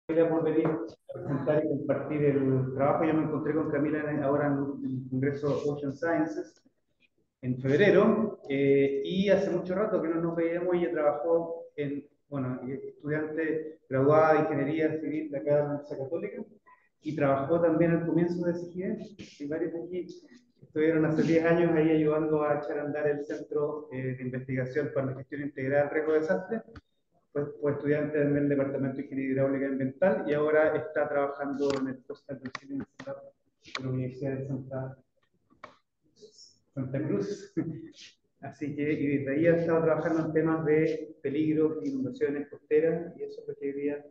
Gracias por venir a presentar y compartir el trabajo. Yo me encontré con Camila ahora en el Congreso Ocean Sciences en febrero, y hace mucho rato que no nos veíamos. Ella trabajó bueno, estudiante graduada de Ingeniería Civil de acá de la Universidad Católica, y trabajó también al comienzo de SIGIE, y varios de aquí estuvieron hace 10 años ahí ayudando a echar a andar el Centro de Investigación para la Gestión Integral del Riesgo de Desastre. Fue estudiante del Departamento de Ingeniería Hidráulica y Ambiental, y ahora está trabajando en el Coastal Resilience Lab de la Universidad de Santa Cruz. Así que, y desde ahí ha estado trabajando en temas de peligros, inundaciones costeras, y eso es lo que hoy día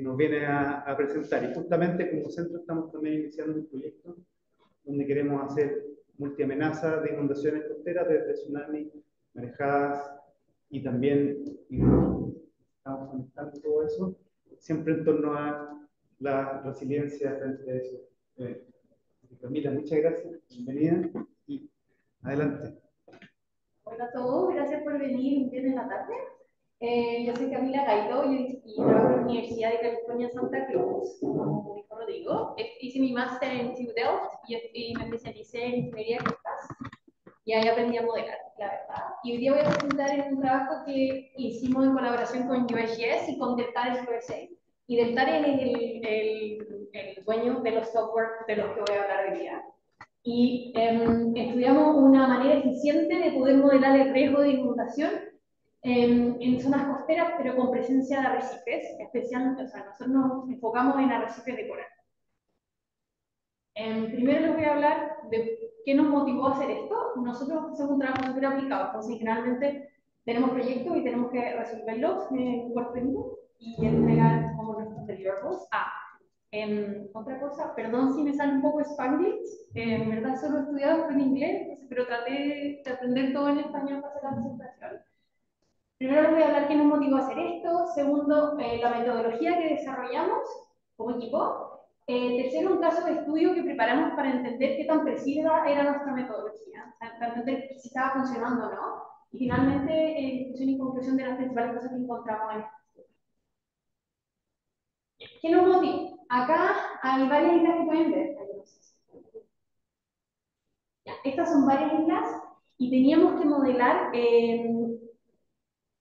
nos viene a presentar. Y justamente como centro estamos también iniciando un proyecto donde queremos hacer multiamenaza de inundaciones costeras, desde tsunami, marejadas, y también estamos conectando todo eso, siempre en torno a la resiliencia frente a eso. Camila, muchas gracias, bienvenida y adelante. Hola a todos, gracias por venir un viernes en la tarde. Yo soy Camila Gaito y trabajo en la Universidad de California Santa Cruz, como dijo Rodrigo. Hice mi máster en TU Delft y me especialicé en ingeniería de costas. Y ahí aprendí a modelar, la verdad. Y hoy día voy a presentar en un trabajo que hicimos en colaboración con USGS y con Deltares USA. Y Deltares es el dueño de los software de los que voy a hablar hoy día. Y estudiamos una manera eficiente de poder modelar el riesgo de inundación en zonas costeras, pero con presencia de arrecifes, especialmente, o sea, nosotros nos enfocamos en arrecifes de coral. Primero les voy a hablar de qué nos motivó a hacer esto. Nosotros hacemos un trabajo súper aplicado, entonces generalmente tenemos proyectos y tenemos que resolverlos en un cuarto de minuto y entregar como nuestros deliverables. Otra cosa, perdón si me sale un poco Spanglish, en verdad solo he estudiado en inglés, pero traté de aprender todo en español para hacer la presentación. Primero les voy a hablar qué nos motivó a hacer esto. Segundo, la metodología que desarrollamos como equipo. Tercero, un caso de estudio que preparamos para entender qué tan precisa era nuestra metodología, para entender si estaba funcionando o no. Y finalmente, discusión y conclusión de las principales cosas que encontramos en esto. ¿Qué nos motiva? Acá hay varias islas que pueden ver. Ya, estas son varias islas y teníamos que modelar el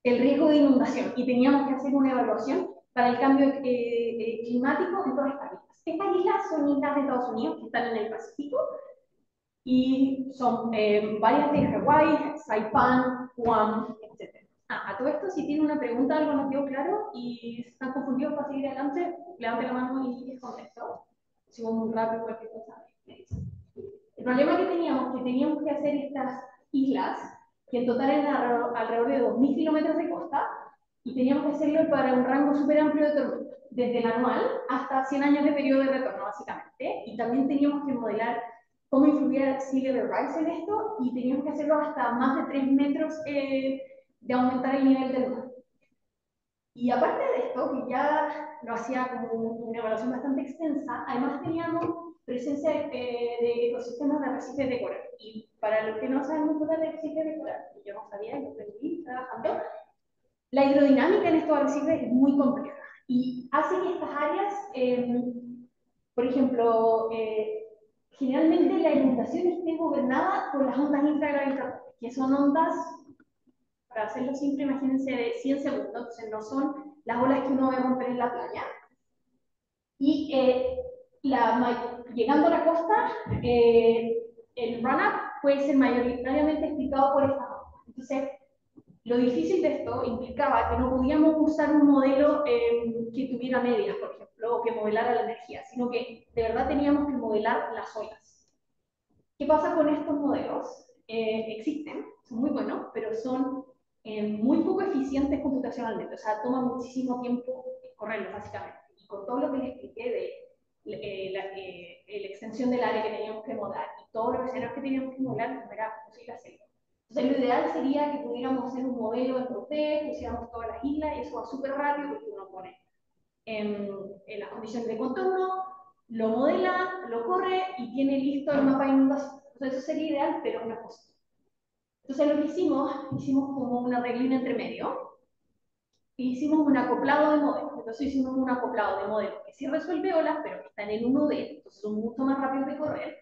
riesgo de inundación y teníamos que hacer una evaluación para el cambio climático en todas estas islas. Estas islas son islas de Estados Unidos que están en el Pacífico y son varias de Hawái, Saipan, Guam, etc. A todo esto, si tienen una pregunta, algo no quedó claro y están confundidos para seguir adelante, levanten la mano y les contesto. Si voy muy rápido, cualquier cosa, me dicen. El problema que teníamos que hacer estas islas, que en total eran alrededor de 2.000 kilómetros de costa, y teníamos que hacerlo para un rango súper amplio de tormentas, desde el anual hasta 100 años de periodo de retorno, básicamente. Y también teníamos que modelar cómo influía sea level rise en esto, y teníamos que hacerlo hasta más de 3 metros de aumentar el nivel del mar. Y aparte de esto, que ya lo hacía como una evaluación bastante extensa, además teníamos presencia de ecosistemas de arrecifes de coral. Y para los que no saben mucho de arrecifes de coral, y yo no sabía, yo aprendí trabajando, la hidrodinámica en estos arrecifes es muy compleja y hace que estas áreas, por ejemplo, generalmente la inundación esté gobernada por las ondas infragravitatorias, que son ondas, para hacerlo simple, imagínense de 100 segundos, entonces no son las olas que uno ve romper en la playa. Y llegando a la costa, el run-up puede ser mayoritariamente explicado por estas ondas. Entonces, lo difícil de esto implicaba que no podíamos usar un modelo que tuviera medias, por ejemplo, o que modelara la energía, sino que de verdad teníamos que modelar las olas. ¿Qué pasa con estos modelos? Existen, son muy buenos, pero son muy poco eficientes computacionalmente, o sea, toma muchísimo tiempo correrlos, básicamente. Y con todo lo que les expliqué de la extensión del área que teníamos que modelar y todos los escenarios que teníamos que modelar, no era posible hacerlo. Entonces, lo ideal sería que pudiéramos hacer un modelo en 3D, pusiéramos todas las islas, y eso va súper rápido porque uno pone en las condiciones de contorno, lo modela, lo corre y tiene listo el mapa de inundación. Entonces, eso sería ideal, pero no es posible. Entonces, lo que hicimos como una reglina entre medio. hicimos un acoplado de modelos. Entonces hicimos un acoplado de modelos que sí resuelve olas, pero que están en 1D, entonces son mucho más rápidos de correr.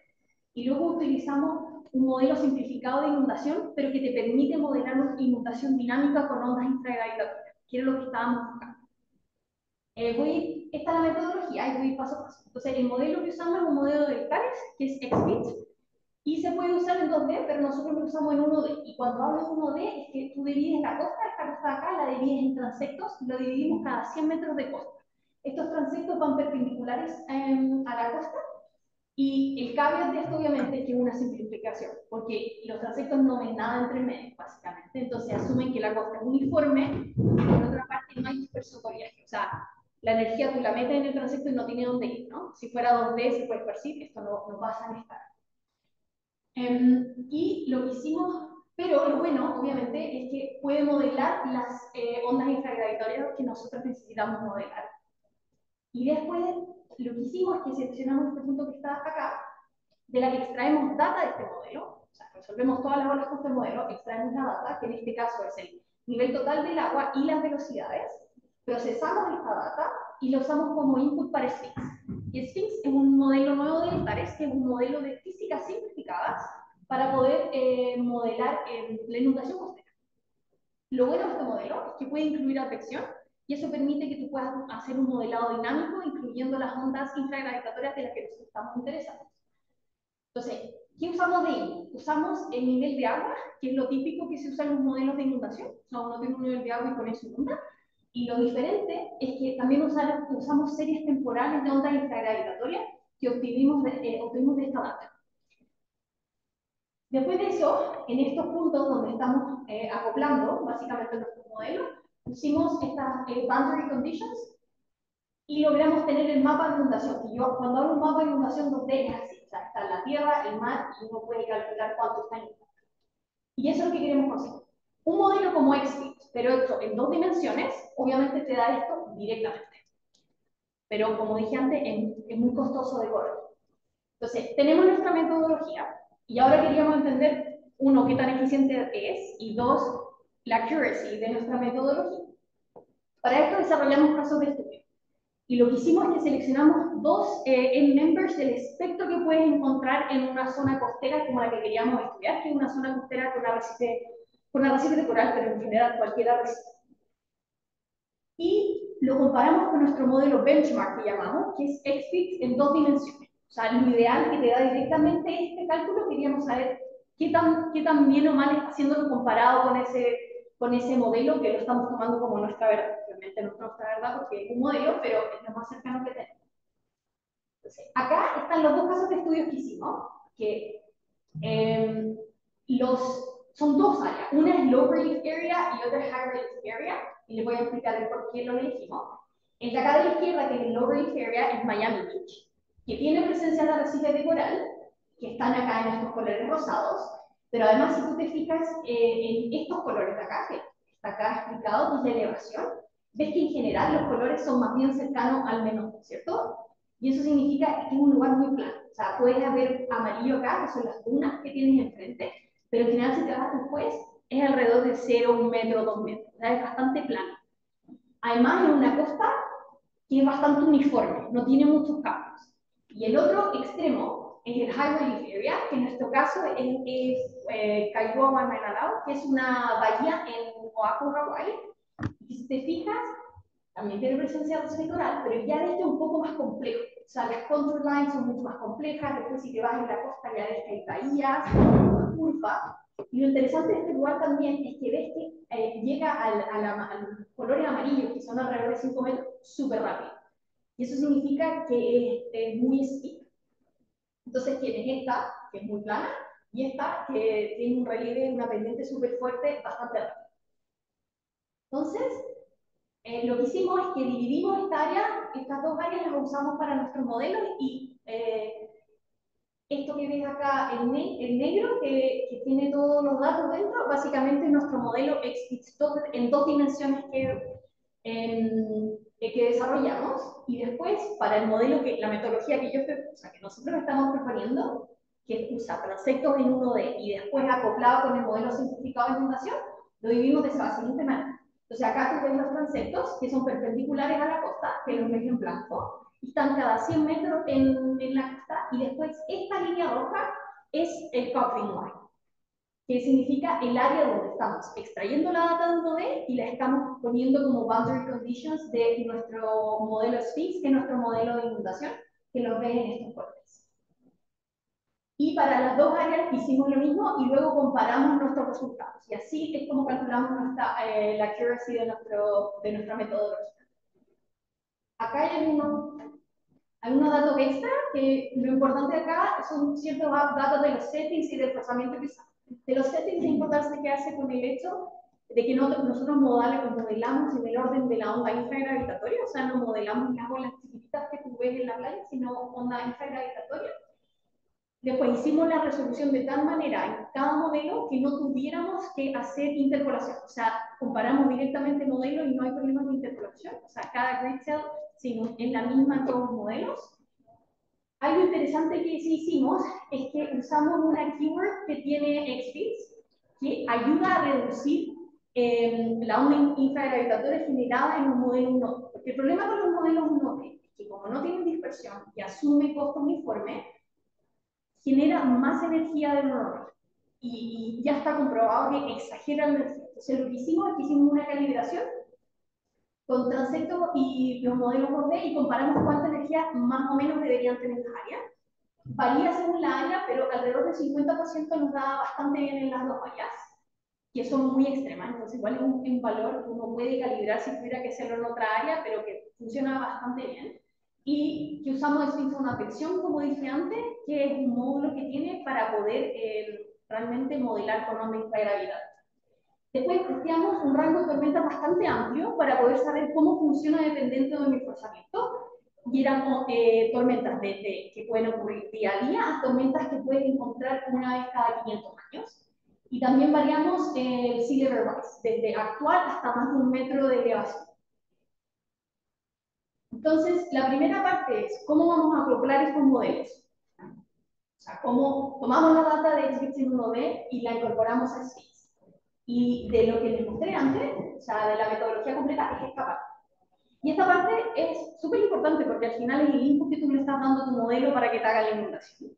Y luego utilizamos un modelo simplificado de inundación, pero que te permite modelar una inundación dinámica con ondas infragravitatorias, que era lo que estábamos buscando. Esta es la metodología y voy a ir paso a paso. Entonces, el modelo que usamos es un modelo de hectáreas, que es XBit, y se puede usar en 2D, pero nosotros lo usamos en 1D. Y cuando hablo de 1D, es que tú divides la costa, esta costa de acá, la divides en transectos, y lo dividimos cada 100 metros de costa. Estos transectos van perpendiculares a la costa, y el caveat de esto, obviamente, es que es una simplificación, porque los transectos no ven nada entre medio, básicamente. Entonces asumen que la costa es uniforme, y por otra parte no hay dispersión por viaje. O sea, la energía tú la metes en el transecto y no tiene dónde ir, ¿no? Si fuera 2D se puede esparcir, esto no pasa en esta. Y lo que hicimos, pero lo bueno, obviamente, es que puede modelar las ondas infragravitatorias que nosotros necesitamos modelar. Y después, lo que hicimos es que seleccionamos este punto que está acá, de la que extraemos data de este modelo, o sea, resolvemos todas las olas con este modelo, extraemos la data, que en este caso es el nivel total del agua y las velocidades, procesamos esta data y lo usamos como input para Sphinx. Y Sphinx es un modelo nuevo de Antares, que es un modelo de físicas simplificadas para poder modelar la inundación costera. Lo bueno de este modelo es que puede incluir advección y eso permite que tú puedas hacer un modelado dinámico incluyendo las ondas infragravitatorias de las que nosotros estamos interesados. Entonces, ¿qué usamos de input? Usamos el nivel de agua, que es lo típico que se usa en los modelos de inundación. O sea, uno tiene un nivel de agua y con eso inunda. Y lo diferente es que también usamos series temporales de ondas infragravitatorias que obtuvimos de esta data. Después de eso, en estos puntos donde estamos acoplando básicamente nuestro modelo, pusimos estas boundary conditions y logramos tener el mapa de inundación. Y yo, cuando hablo de un mapa de inundación 2D, es así. O sea, está la tierra, el mar, y uno puede calcular cuánto está inundado. Y eso es lo que queremos conseguir. Un modelo como XFIT, pero hecho en 2 dimensiones, obviamente te da esto directamente. Pero como dije antes, es muy costoso de correr. Entonces, tenemos nuestra metodología, y ahora queríamos entender, uno, qué tan eficiente es, y dos, la accuracy de nuestra metodología. Para esto desarrollamos casos de estudio. Y lo que hicimos es que seleccionamos dos members del espectro que puedes encontrar en una zona costera como la que queríamos estudiar, que es una zona costera con arrecife de coral, pero en general cualquier arrecife. Y lo comparamos con nuestro modelo benchmark que llamamos, que es XFIT en 2 dimensiones. O sea, lo ideal que te da directamente este cálculo, queríamos saber qué tan bien o mal está haciéndolo comparado con ese modelo que lo estamos tomando como nuestra verdad. Realmente no es nuestra verdad porque es un modelo, pero es lo más cercano que tenemos. Entonces, acá están los dos casos de estudios que hicimos, que eh, son dos áreas. Una es Low Relief Area y otra es High Relief Area, y les voy a explicar el por qué lo elegimos. El de acá de la izquierda, que es el Low Relief Area, es Miami Beach, que tiene presencia de arrecifes de coral, que están acá en estos colores rosados, pero además si tú te fijas en estos colores de acá, que está acá explicado, desde elevación, ves que en general los colores son más bien cercanos al menor, ¿cierto? Y eso significa que es un lugar muy plano. O sea, puedes ver amarillo acá, que son las dunas que tienes enfrente, pero al final si te vas después, es alrededor de 0, 1 metro, 2 metros. O sea, es bastante plano. Además, es una costa que es bastante uniforme, no tiene muchos cambios. Y el otro extremo es el High Relief Area, que en nuestro caso es Kailua Waimanalao, que es una bahía en Oahu, Hawái. Y si te fijas, también tiene presencia de coral, pero ya este es un poco más complejo. O sea, las contour lines son mucho más complejas, después si te vas en la costa ya ves que hay bahías, curvas. Y lo interesante de este lugar también es que ves que llega a los colores amarillos, que son alrededor de 5 metros, súper rápido. Y eso significa que es muy steep. Entonces tienes esta, que es muy plana, y esta, que tiene un relieve, una pendiente súper fuerte, bastante rápido. Entonces, lo que hicimos es que dividimos esta área, estas dos áreas las usamos para nuestros modelos y esto que ves acá, el negro, que tiene todos los datos dentro, básicamente es nuestro modelo en 2 dimensiones que desarrollamos. Y después, para el modelo, la metodología que nosotros estamos proponiendo, que usa transectos en 1D y después acoplado con el modelo simplificado de inundación, lo dividimos de esa siguiente manera. Entonces acá tú ves los transeptos que son perpendiculares a la costa, que los ves en blanco, y están cada 100 metros en la costa, y después esta línea roja es el coupling line, que significa el área donde estamos extrayendo la data de un modelo y la estamos poniendo como boundary conditions de nuestro modelo Sphinx, que es nuestro modelo de inundación, que lo ven en estos colores. Y para las dos áreas hicimos lo mismo y luego comparamos nuestros resultados. Y así es como calculamos la accuracy de nuestra metodología. Acá hay algunos datos extra, que lo importante acá son ciertos datos de los settings y del procesamiento que usamos. De los settings es importante que hace con el hecho de que nosotros modelamos en el orden de la onda infragravitatoria, o sea, no modelamos las olas chiquititas que tú ves en la playa, sino onda infragravitatoria. Después hicimos la resolución de tal manera en cada modelo que no tuviéramos que hacer interpolación. O sea, comparamos directamente modelos y no hay problemas de interpolación. O sea, cada grid cell, sino en la misma en todos los modelos. Algo interesante que sí hicimos es que usamos una keyword que tiene XFIX, que ayuda a reducir la onda infragravitatoria generada en un modelo 1D. Porque el problema con los modelos 1D es que como no tienen dispersión y asume costo uniforme, genera más energía de lo normal. Y ya está comprobado que exagera la energía. Entonces lo que hicimos es que hicimos una calibración con transectos y los modelos 2D y comparamos cuánta energía más o menos deberían tener las áreas. Varía según la área, pero alrededor del 50% nos da bastante bien en las dos áreas, que son muy extremas. Entonces igual es un valor que uno puede calibrar si tuviera que hacerlo en otra área, pero que funciona bastante bien. Y que usamos una atención, como dije antes, que es un módulo que tiene para poder realmente modelar con onda infragravidad. Después testeamos un rango de tormentas bastante amplio para poder saber cómo funciona dependiendo de mi forzamiento. Y eran tormentas que pueden ocurrir día a día a tormentas que pueden encontrar una vez cada 500 años. Y también variamos el sea level rise, desde actual hasta más de 1 metro de elevación. Entonces, la primera parte es cómo vamos a acoplar estos modelos. O sea, cómo tomamos la data de XBITS en 1D y la incorporamos a SPITS. Y de lo que les mostré antes, o sea, de la metodología completa, es esta parte. Y esta parte es súper importante porque al final es el input que tú le estás dando a tu modelo para que te haga la inundación.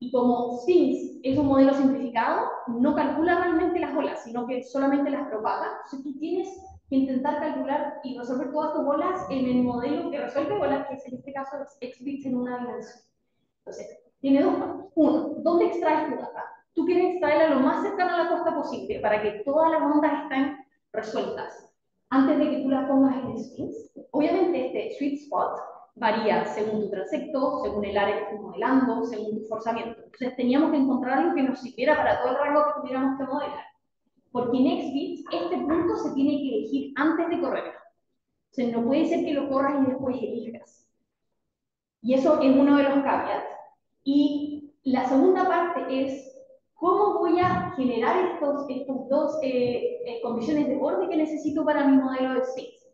Y como Sphinx es un modelo simplificado, no calcula realmente las olas, sino que solamente las propaga. Entonces tú tienes que intentar calcular y resolver todas tus olas en el modelo que resuelve olas, que es en este caso XBITS en una dimensión. Entonces, tiene dos partes. Uno, ¿dónde extraes tu data? Tú quieres extraerla lo más cercana a la costa posible para que todas las ondas estén resueltas antes de que tú las pongas en Sphinx. Obviamente este sweet spot varía según tu transecto, según el área que estés modelando, según tu forzamiento. Entonces teníamos que encontrar algo que nos sirviera para todo el rango que tuviéramos que modelar. Porque en XBITS este punto se tiene que elegir antes de correr. O sea, no puede ser que lo corras y después elijas. Y eso es uno de los caveats. Y la segunda parte es cómo voy a generar estos dos condiciones de borde que necesito para mi modelo de Sphinx.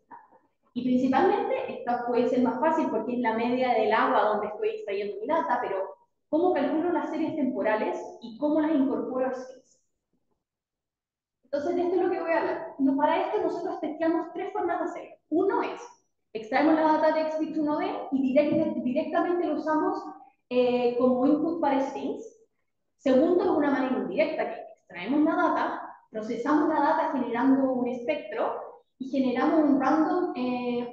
Y principalmente, esta puede ser más fácil porque es la media del agua donde estoy extrayendo mi data, pero cómo calculo las series temporales y cómo las incorporo a Sphinx. Entonces, de esto es lo que voy a hablar. Para esto nosotros testeamos tres formas de hacerlo. Uno es, extraemos la data de XBITS 1D y directamente lo usamos como input para Sphinx. Segundo, es una manera indirecta, que extraemos la data, procesamos la data generando un espectro y generamos un random,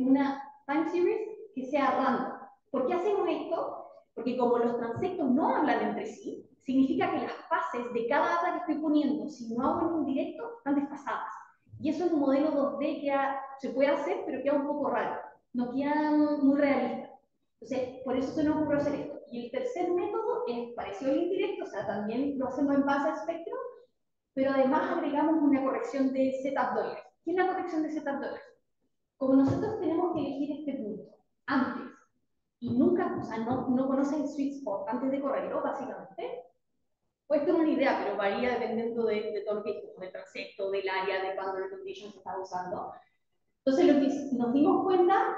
una time series que sea random. ¿Por qué hacemos esto? Porque como los transectos no hablan entre sí, significa que las fases de cada data que estoy poniendo, si no hago en un directo, están desfasadas. Y eso es un modelo 2D que se puede hacer, pero queda un poco raro. No queda muy realista. Entonces, por eso se nos ocurrió hacer esto. Y el tercer método es parecido al indirecto, o sea, también lo hacemos en base al espectro, pero además agregamos una corrección de setup dollars. ¿Qué es la corrección de setup dollars? Como nosotros tenemos que elegir este punto antes y nunca, o sea, no conocen el sweet spot antes de correrlo, básicamente, puedes tener una idea, pero varía dependiendo de todo lo que dijimos, del transecto, del área, de boundary conditions que estás usando. Entonces, lo que nos dimos cuenta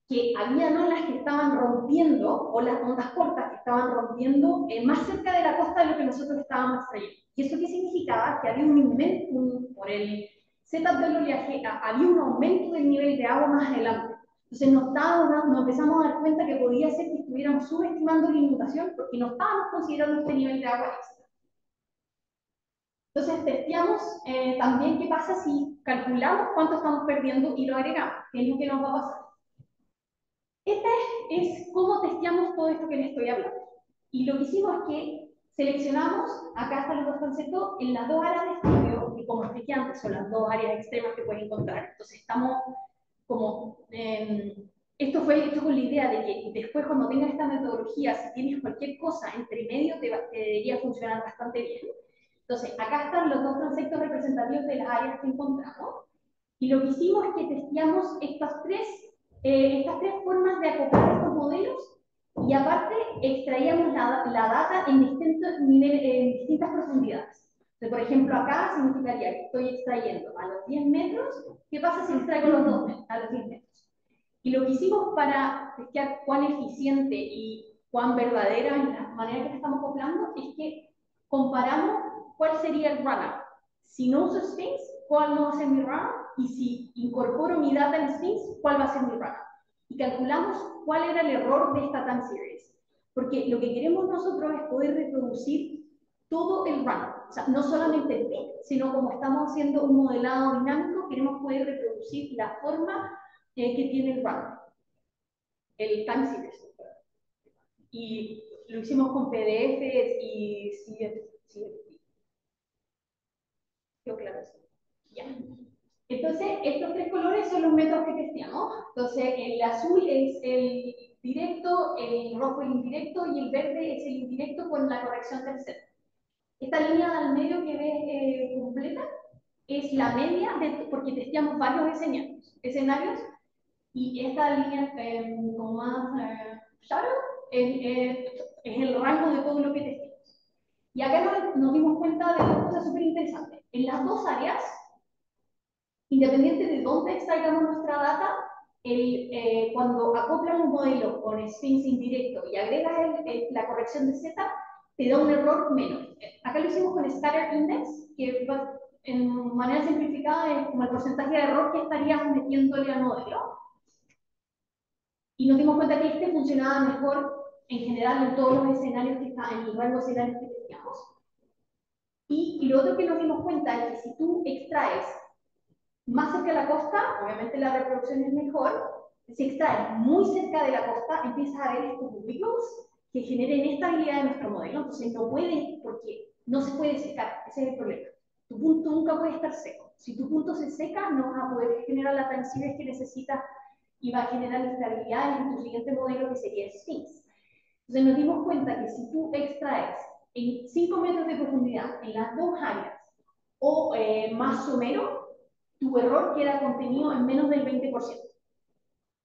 que había olas que estaban rompiendo, o las ondas cortas que estaban rompiendo más cerca de la costa de lo que nosotros estábamos extrayendo. ¿Y eso qué significaba? Que había un por el setup del oleaje, había un aumento del nivel de agua más adelante. Entonces nos empezamos a dar cuenta que podía ser que estuviéramos subestimando la inundación porque no estábamos considerando este nivel de agua extra. Entonces testeamos también qué pasa si calculamos cuánto estamos perdiendo y lo agregamos, qué es lo que nos va a pasar. Este es cómo testeamos todo esto que les estoy hablando. Y lo que hicimos es que seleccionamos, acá están los dos conceptos, en las dos áreas de estudio, que como expliqué antes, son las dos áreas extremas que pueden encontrar. Entonces estamos como, esto fue hecho con la idea de que después cuando tengas esta metodología, si tienes cualquier cosa entre medio, te debería funcionar bastante bien. Entonces, acá están los dos conceptos representativos de las áreas que encontramos. Y lo que hicimos es que testeamos estas tres formas de acoplar estos modelos y aparte extraíamos la data en distintos niveles, en distintas profundidades. Entonces, por ejemplo, acá significaría que estoy extrayendo a los 10 metros. ¿Qué pasa si extraigo a los 10 metros? Y lo que hicimos para testear cuán eficiente y cuán verdadera es la manera que la estamos acoplando es que comparamos cuál sería el runout. Si no uso Sphinx, ¿cuál no va a ser mi runout? Y si incorporo mi data en Sphinx, ¿cuál va a ser mi runout? Y calculamos cuál era el error de esta time series. Porque lo que queremos nosotros es poder reproducir todo el runout. O sea, no solamente el peak, sino como estamos haciendo un modelado dinámico, queremos poder reproducir la forma que tiene el runout, el time series. Y lo hicimos con PDFs y quedó claro eso. Ya. Entonces, estos tres colores son los métodos que testeamos. Entonces, el azul es el directo, el rojo el indirecto y el verde es el indirecto con la corrección del set. Esta línea al medio que ves completa es la media, porque testeamos varios escenarios y esta línea con más shadow es el rango de todo lo que testeamos. Y acá nos dimos cuenta de una cosa súper interesante. En las dos áreas, independiente de dónde extraigamos nuestra data, cuando acoplas un modelo con Sphinx indirecto y agregas la corrección de Z, te da un error menor. Acá lo hicimos con Scatter Index, que en manera simplificada es como el porcentaje de error que estarías metiéndole al modelo. Y nos dimos cuenta que este funcionaba mejor en general en todos los escenarios que están, en el rango de escenarios que teníamos. Y lo otro que nos dimos cuenta es que si tú extraes más cerca de la costa, obviamente la reproducción es mejor. Si extraes muy cerca de la costa, empiezas a ver estos wiggles que generen estabilidad en nuestro modelo. Entonces no puede, porque no se puede secar, ese es el problema. Tu punto nunca puede estar seco. Si tu punto se seca, no vas a poder generar la time series que necesitas y va a generar estabilidad en tu siguiente modelo que sería Sphinx. Entonces nos dimos cuenta que si tú extraes en 5 metros de profundidad en las dos áreas o más o menos, tu error queda contenido en menos del 20%.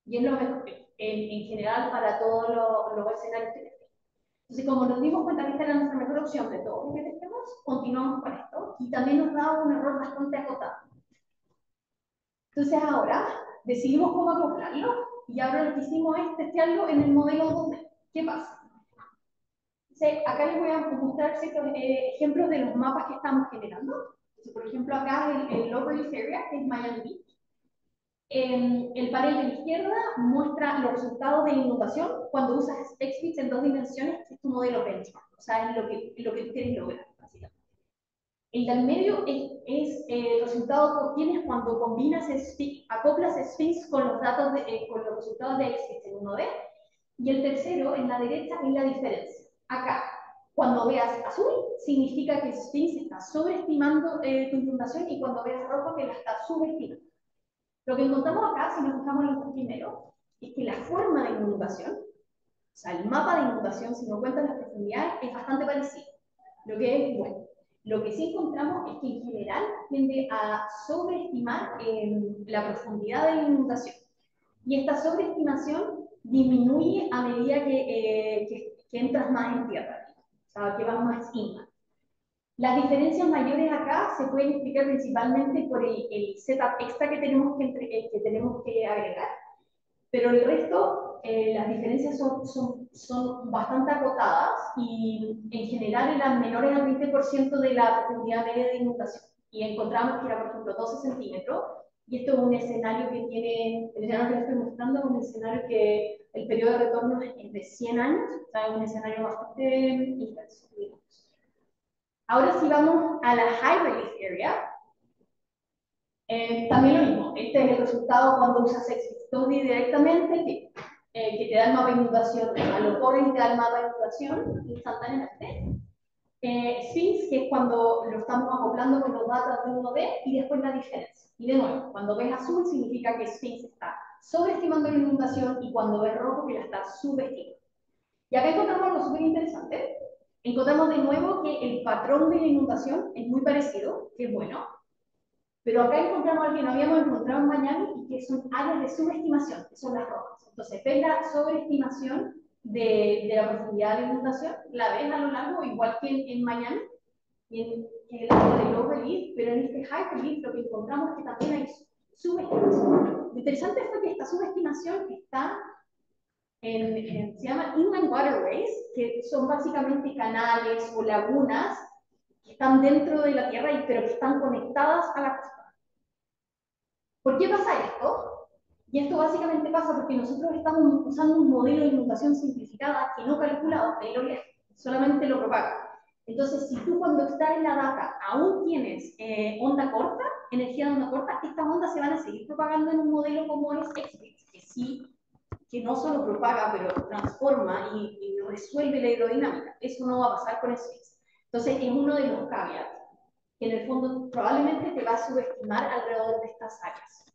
Y es lo mejor en general para todos los escenarios que testemos. Entonces, como nos dimos cuenta que esta era nuestra mejor opción de todo lo que testemos, continuamos con esto y también nos da un error bastante acotado. Entonces ahora decidimos cómo acoplarlo y ahora lo que hicimos es testearlo en el modelo 2D. ¿Qué pasa? Entonces, acá les voy a mostrar ciertos ejemplos de los mapas que estamos generando. Entonces, por ejemplo, acá el Lower East Area, que es Miami Beach. El panel de la izquierda muestra los resultados de inundación cuando usas XFIX en 2 dimensiones, que es tu modelo benchmark, o sea, es lo que tú quieres lograr, básicamente. El del medio es el resultado que obtienes cuando combinas acoplas Sphinx con los datos con los resultados de XFIX en 1D, y el tercero, en la derecha, es la diferencia. Acá, cuando veas azul, significa que Sphinx está sobreestimando tu inundación, y cuando veas rojo, que la está subestimando. Lo que encontramos acá, si nos fijamos en los primeros, es que la forma de inundación, o sea, el mapa de inundación, si no cuentas las profundidades, es bastante parecido, lo que es bueno. Lo que sí encontramos es que en general tiende a sobreestimar la profundidad de la inundación. Y esta sobreestimación disminuye a medida que entras más en tierra, o sea, que vas más inland. Las diferencias mayores acá se pueden explicar principalmente por el setup extra que tenemos que agregar, pero el resto, las diferencias son bastante acotadas y en general eran menores al 20% de la profundidad media de inundación. y encontramos que era, por ejemplo, 12 centímetros, y esto es un escenario que tiene, el escenario que les estoy mostrando es un escenario que el periodo de retorno es de 100 años, o sea, es un escenario bastante intenso, digamos. Ahora si vamos a la High Relief Area, también lo mismo, este es el resultado cuando usas Study directamente, que te da el mapa de inundación, a lo corre y te da el mapa de inundación instantáneamente. Sphinx, que es cuando lo estamos acoplando con los datos de 1D, y después la diferencia. Y de nuevo, cuando ves azul significa que Sphinx está sobreestimando la inundación, y cuando ves rojo que la está subestimando. Y acá encontramos algo súper interesante. Encontramos de nuevo que el patrón de la inundación es muy parecido, que es bueno, pero acá encontramos algo que no habíamos encontrado en Miami, y que son áreas de subestimación, que son las rojas. Entonces, ves la sobreestimación de la profundidad de la inundación, la ves a lo largo, igual que en Miami, y en el área de low relief, pero en este high relief lo que encontramos es que también hay subestimación. Lo interesante fue que esta subestimación está se llama inland waterways, que son básicamente canales o lagunas que están dentro de la tierra, pero que están conectadas a la costa. ¿Por qué pasa esto? Y esto básicamente pasa porque nosotros estamos usando un modelo de inundación simplificada que no calculado, ahí lo ves, solamente lo propaga. Entonces, si tú cuando estás en la data aún tienes onda corta, energía de onda corta, estas ondas se van a seguir propagando en un modelo como es XFIX, que sí, que no solo propaga, pero transforma y resuelve la hidrodinámica. Eso no va a pasar con XFIX. Entonces, es uno de los caveats que en el fondo probablemente te va a subestimar alrededor de estas áreas.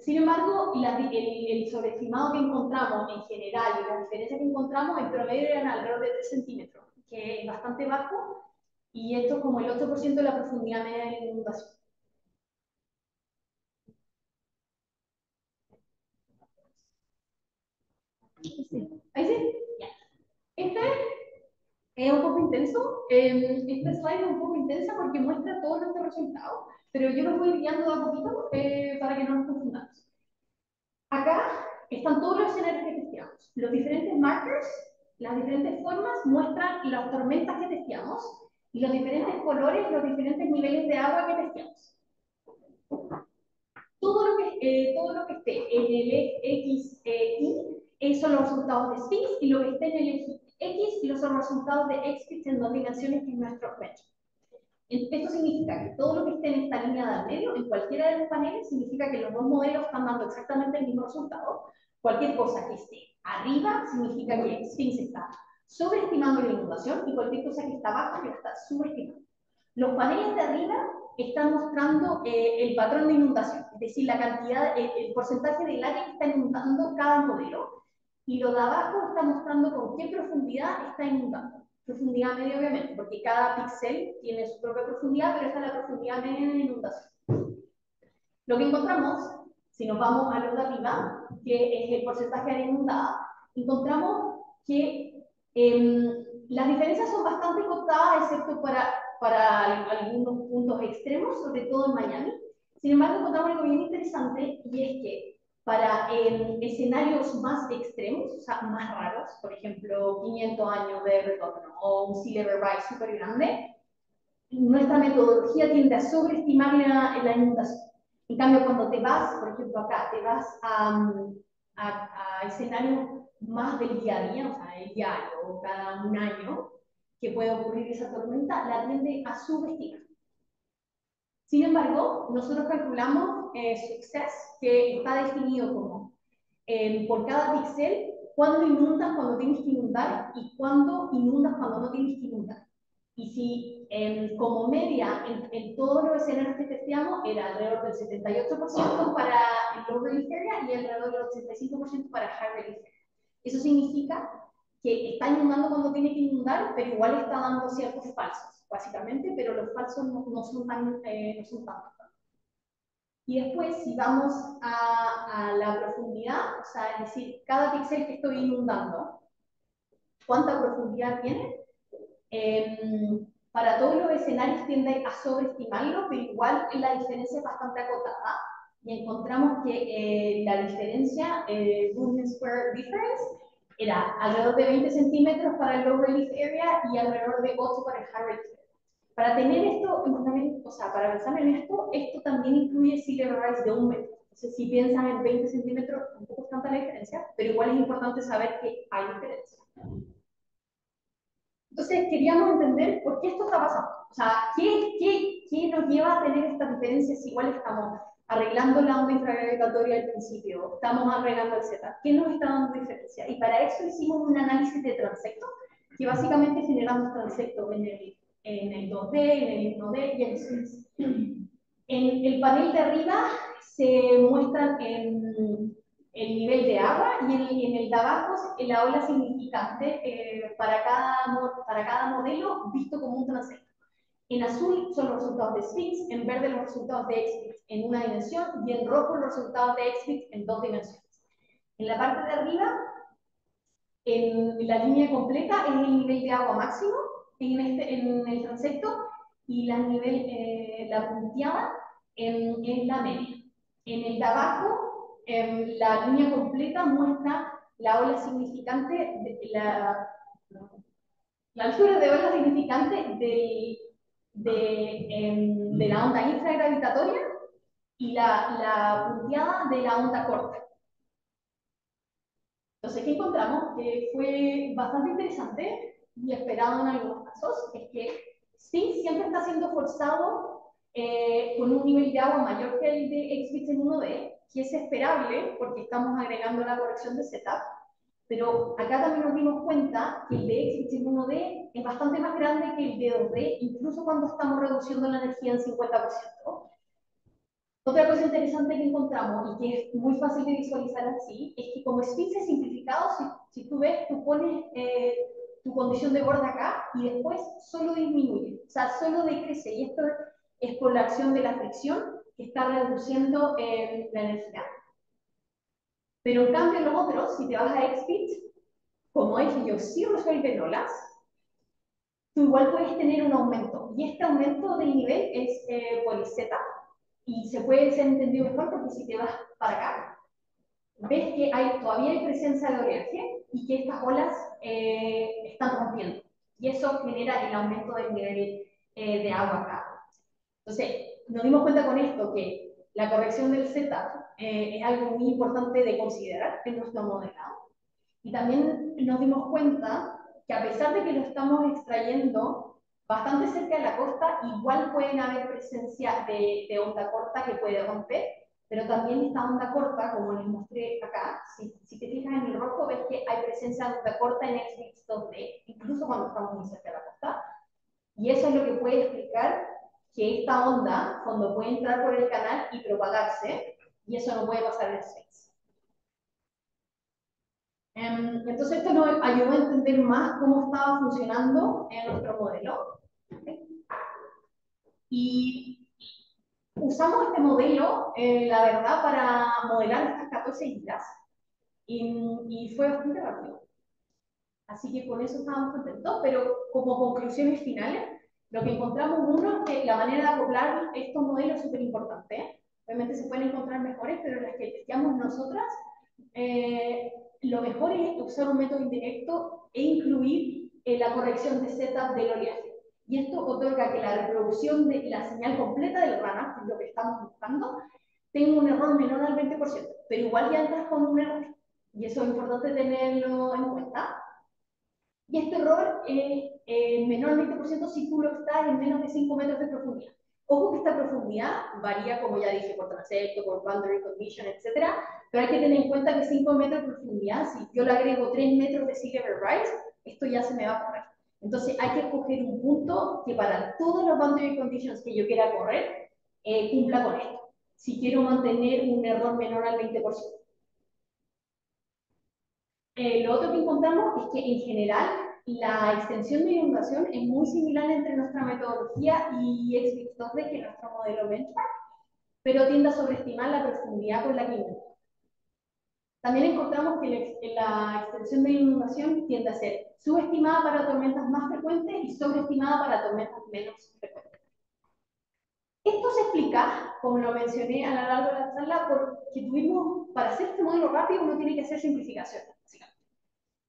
Sin embargo, el sobreestimado que encontramos en general y las diferencias que encontramos en promedio eran alrededor de 3 centímetros, que es bastante bajo, y esto es como el 8% de la profundidad media de la inundación. ¿Ahí sí? Ya. Este es un poco intenso. Este slide es un poco intensa porque muestra todos nuestros resultados, pero yo los voy guiando de a poquito para que no nos confundamos. Acá están todos los escenarios que testeamos. Los diferentes markers, las diferentes formas, muestran las tormentas que testeamos, y los diferentes colores, los diferentes niveles de agua que testeamos. Todo lo que esté en el X, Y, son los resultados de Sphinx, y lo que esté en el X son los resultados de XFIX en 2 dimensiones, que es nuestro benchmark. Esto significa que todo lo que esté en esta línea de al medio, en cualquiera de los paneles, significa que los dos modelos están dando exactamente el mismo resultado. Cualquier cosa que esté arriba significa que Sphinx está sobreestimando la inundación, y cualquier cosa que está abajo que está subestimando. Los paneles de arriba están mostrando el patrón de inundación, es decir, la cantidad, el porcentaje del área que está inundando cada modelo, y lo de abajo está mostrando con qué profundidad está inundando. Profundidad media, obviamente, porque cada píxel tiene su propia profundidad, pero esta es la profundidad media de inundación. Lo que encontramos, si nos vamos a lo de arriba, que es el porcentaje de área inundada, encontramos que las diferencias son bastante acotadas, excepto para algunos puntos extremos, sobre todo en Miami. Sin embargo, encontramos algo bien interesante, y es que para escenarios más extremos, o sea, más raros, por ejemplo, 500 años de retorno o un sea level rise súper grande, nuestra metodología tiende a sobreestimar la inundación. En cambio, cuando te vas, por ejemplo, acá, te vas a escenarios más del día a día, o sea, el diario o cada un año que puede ocurrir esa tormenta, la tiende a subestimar. Sin embargo, nosotros calculamos success, que está definido como por cada píxel, cuándo inundas cuando tienes que inundar, y cuándo inundas cuando no tienes que inundar. Y si como media en todos los escenarios que testeamos era alrededor del 78% para el low relief area y alrededor del 85% para high relief area. Eso significa que está inundando cuando tiene que inundar, pero igual está dando ciertos falsos, básicamente, pero los falsos no son tantos. Y después, si vamos a la profundidad, o sea, es decir, cada píxel que estoy inundando, ¿cuánta profundidad tiene? Para todos los escenarios tiende a sobreestimarlo, pero igual la diferencia es bastante acotada, y encontramos que la diferencia, Boolean Square Difference, era alrededor de 20 centímetros para el low relief area y alrededor de 8 para el high relief area. Para tener esto, o sea, para pensar en esto, esto también incluye sea level rise de 1 metro. Entonces, si piensan en 20 centímetros, tampoco es tanta la diferencia, pero igual es importante saber que hay diferencia. Entonces, queríamos entender por qué esto está pasando. O sea, ¿qué nos lleva a tener estas diferencias si igual estamos arreglando la onda infragravitatoria al principio, estamos arreglando el Z? ¿Qué nos está dando diferencia? Y para eso hicimos un análisis de transectos, que básicamente generamos transectos en el 2D, en el 1D y en el 6. En el panel de arriba se muestran el nivel de agua y en el de abajo la ola significante para cada modelo visto como un transecto. En azul son los resultados de Sphinx, en verde los resultados de XFIX en una dimensión y en rojo los resultados de XFIX en 2 dimensiones. En la parte de arriba, en la línea completa es el nivel de agua máximo en el transecto y la punteada en la media. En el de abajo, la línea completa muestra la ola significante, la altura de ola significante de la onda infragravitatoria y la punteada de la onda corta. Entonces, ¿qué encontramos? Que fue bastante interesante y esperado en algunos casos, es que Sphinx siempre está siendo forzado con un nivel de agua mayor que el de XFIX en 1D, que es esperable porque estamos agregando la corrección de setup, pero acá también nos dimos cuenta que el de XFIX en 1D es bastante más grande que el de 2D, incluso cuando estamos reduciendo la energía en 50%. Otra cosa interesante que encontramos y que es muy fácil de visualizar así, es que como Sphinx es simplificado, si tú ves, tú pones tu condición de borde acá y después solo disminuye, o sea, solo decrece. Y esto es por la acción de la fricción que está reduciendo la energía. Pero en cambio los otros, si te vas a XFIX, como es yo sí resuelve olas, tú igual puedes tener un aumento. Y este aumento del nivel es por Z, y se puede ser entendido mejor porque si te vas para acá, ves que todavía hay presencia de oleaje y que estas olas están rompiendo. Y eso genera el aumento del nivel de agua acá. Entonces, nos dimos cuenta con esto que la corrección del Z es algo muy importante de considerar en nuestro modelado. Y también nos dimos cuenta que a pesar de que lo estamos extrayendo bastante cerca de la costa, igual pueden haber presencia de onda corta que puede romper, pero también esta onda corta, como les mostré acá, si te fijas en el rojo, ves que hay presencia de onda corta en el 2D, incluso cuando estamos muy cerca de la costa, y eso es lo que puede explicar que esta onda, cuando puede entrar por el canal y propagarse, y eso no puede pasar en el Sphinx. Entonces esto nos ayudó a entender más cómo estaba funcionando en nuestro modelo. Y usamos este modelo, la verdad, para modelar estas 14 islas. Y fue bastante rápido. Así que con eso estábamos contentos, pero como conclusiones finales, lo que encontramos uno es que la manera de acoplar estos modelos es súper importante. Obviamente se pueden encontrar mejores, pero las que testeamos nosotras, lo mejor es usar un método indirecto e incluir la corrección de setup del oleaje. Y esto otorga que la reproducción de la señal completa del runner, que es lo que estamos buscando, tenga un error menor al 20%, pero igual ya entras con un error. Y eso es importante tenerlo en cuenta. Y este error es menor al 20% si tú lo estás en menos de 5 metros de profundidad. Ojo que esta profundidad varía, como ya dije, por transecto, por boundary condition, etc. Pero hay que tener en cuenta que 5 metros de profundidad, si yo le agrego 3 metros de sea level rise, esto ya se me va a correr. Entonces hay que escoger un punto que para todos los boundary conditions que yo quiera correr, cumpla con esto. Si quiero mantener un error menor al 20%. Lo otro que encontramos es que en general la extensión de inundación es muy similar entre nuestra metodología y XFIX-2D que nuestro modelo benchmark, pero tiende a sobreestimar la profundidad con la que inunda. También encontramos que la extensión de inundación tiende a ser subestimada para tormentas más frecuentes y sobreestimada para tormentas menos frecuentes. Esto se explica, como lo mencioné a lo largo de la charla, porque para hacer este modelo rápido uno tiene que hacer simplificaciones, básicamente.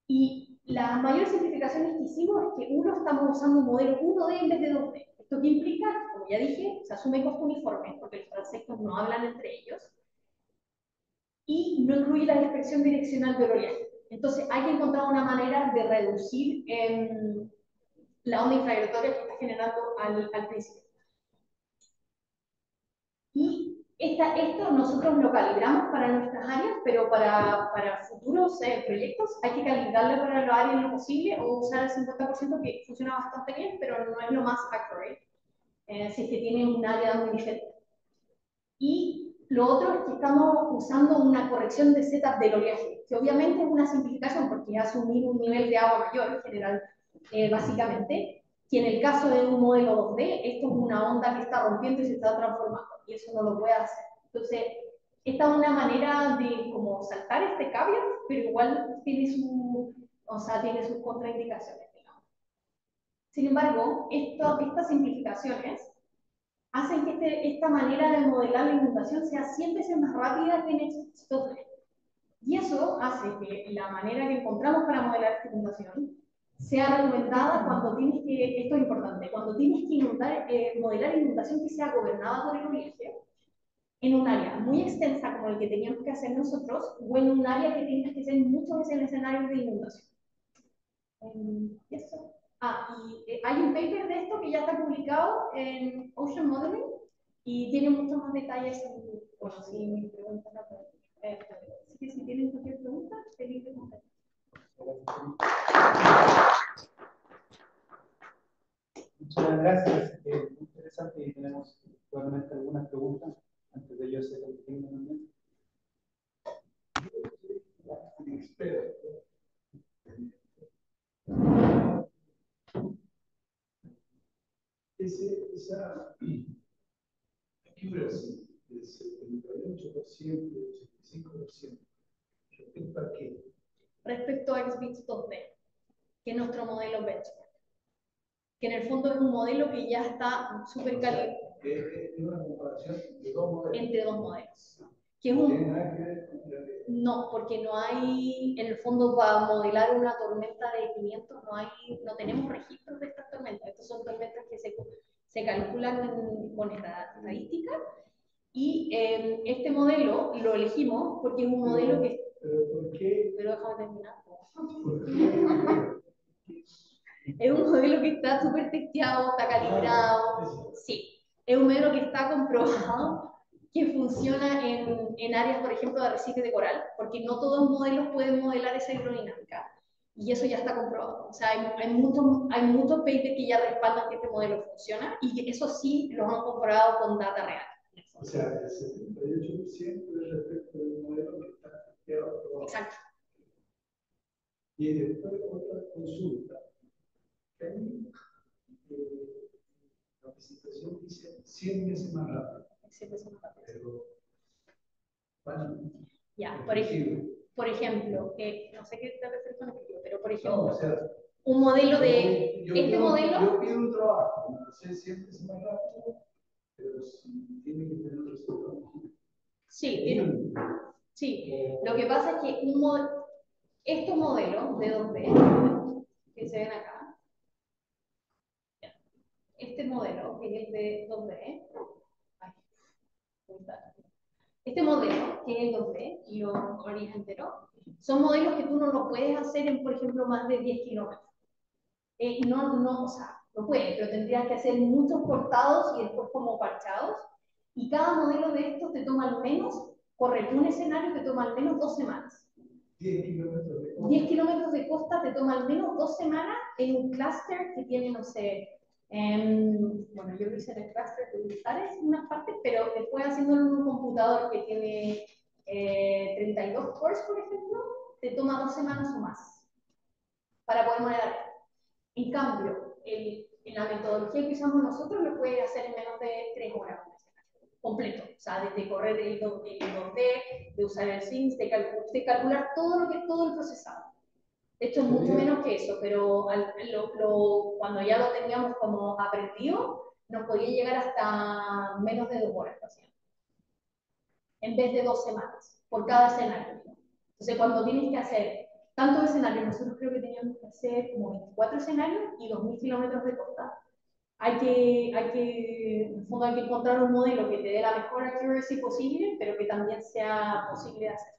Y las mayores simplificaciones que hicimos es que estamos usando un modelo 1D en vez de 2D. ¿Esto qué implica? Como ya dije, se asume costo uniforme, porque los transectos no hablan entre ellos, y no incluye la dispersión direccional de oleaje. Entonces, hay que encontrar una manera de reducir la onda infragravitatoria que está generando al principio. Y esto nosotros lo calibramos para nuestras áreas, pero para futuros proyectos hay que calibrarlo para las áreas en lo posible o usar el 50% que funciona bastante bien, pero no es lo más accurate, si es que tiene un área muy diferente. Y lo otro es que estamos usando una corrección de setup del oleaje, que obviamente es una simplificación porque es asumir un nivel de agua mayor en general, básicamente, que en el caso de un modelo 2D, esto es una onda que está rompiendo y se está transformando, y eso no lo puede hacer. Entonces, esta es una manera de como saltar este caveat, pero igual tiene, tiene sus contraindicaciones, digamos. Sin embargo, estas simplificaciones hacen que esta manera de modelar la inundación sea 100 veces más rápida que en estos. Y eso hace que la manera que encontramos para modelar esta inundación sea recomendada cuando tienes que, esto es importante, cuando tienes que modelar inundación que sea gobernada por el oleaje, en un área muy extensa como el que teníamos que hacer nosotros, o en un área que tengas que hacer muchos veces en escenarios de inundación. Eso. Hay un paper de esto que ya está publicado en Ocean Modeling y tiene muchos más detalles. Bueno, si me preguntan, así que si tienen cualquier pregunta, feliz de contestar. Muchas gracias, muy interesante y tenemos probablemente algunas preguntas antes de yo hacer el tema también. Esa accuracy del 78%, del 85%, ¿respecto a qué? Respecto a XBITS 2D, que es nuestro modelo benchmark, que en el fondo es un modelo que ya está súper calibrado. Es una comparación de dos modelos. Entre dos modelos. Que es ¿No tiene nada que ver con la realidad? No, porque no hay, en el fondo, para modelar una tormenta de 500, no tenemos registros de estas tormentas. Estas son tormentas que se calculan con esta estadística. Y este modelo lo elegimos porque es un modelo que... ¿Pero por qué? Pero déjame terminar. ¿Por qué? Es un modelo que está súper testeado, está calibrado. Sí, es un modelo que está comprobado que funciona en áreas, por ejemplo, de arrecifes de coral, porque no todos los modelos pueden modelar esa hidrodinámica. Y eso ya está comprobado. O sea, hay muchos papers que ya respaldan que este modelo funciona y eso sí los han comprobado con data real. O sea, el 78% es respecto del modelo que está testeado. Exacto. Y después otra consulta. La presentación dice 100 veces más rápido. 100 veces más rápido. Pero, bueno, ya, por ejemplo, no sé qué te refieres con objetivo, pero por ejemplo, no, o sea, un modelo de... modelo... Yo pido un trabajo, no sé 100 veces más rápido, pero si tiene que tener resultados. Sí, sí. Lo que pasa es que estos modelos de 2D, que se ven acá, este modelo, que es el de 2D, este modelo, que es el 2D, y los orillas enteros, son modelos que tú no los puedes hacer en, por ejemplo, más de 10 kilómetros. O sea, no puedes, pero tendrías que hacer muchos cortados y después como parchados, y cada modelo de estos te toma al menos, corregir un escenario te toma al menos 2 semanas. 10 kilómetros de costa. 10 kilómetros de costa te toma al menos 2 semanas en un clúster que tiene, no sé, bueno, yo lo hice en el clúster de militares en unas partes, pero después haciéndolo en un computador que tiene 32 cores, por ejemplo, te toma 2 semanas o más para poder modelar. En cambio, en la metodología que usamos nosotros lo puede hacer en menos de 3 horas completo, o sea, desde correr el 2D, de usar el SIMS, de calcular todo el procesado. De hecho, mucho menos que eso, pero cuando ya lo teníamos como aprendido, nos podía llegar hasta menos de 2 horas, en vez de 2 semanas, por cada escenario. Entonces, cuando tienes que hacer tantos escenarios, nosotros creo que teníamos que hacer como 24 escenarios y 2000 kilómetros de costa. en el fondo hay que encontrar un modelo que te dé la mejor accuracy posible, pero que también sea posible de hacer.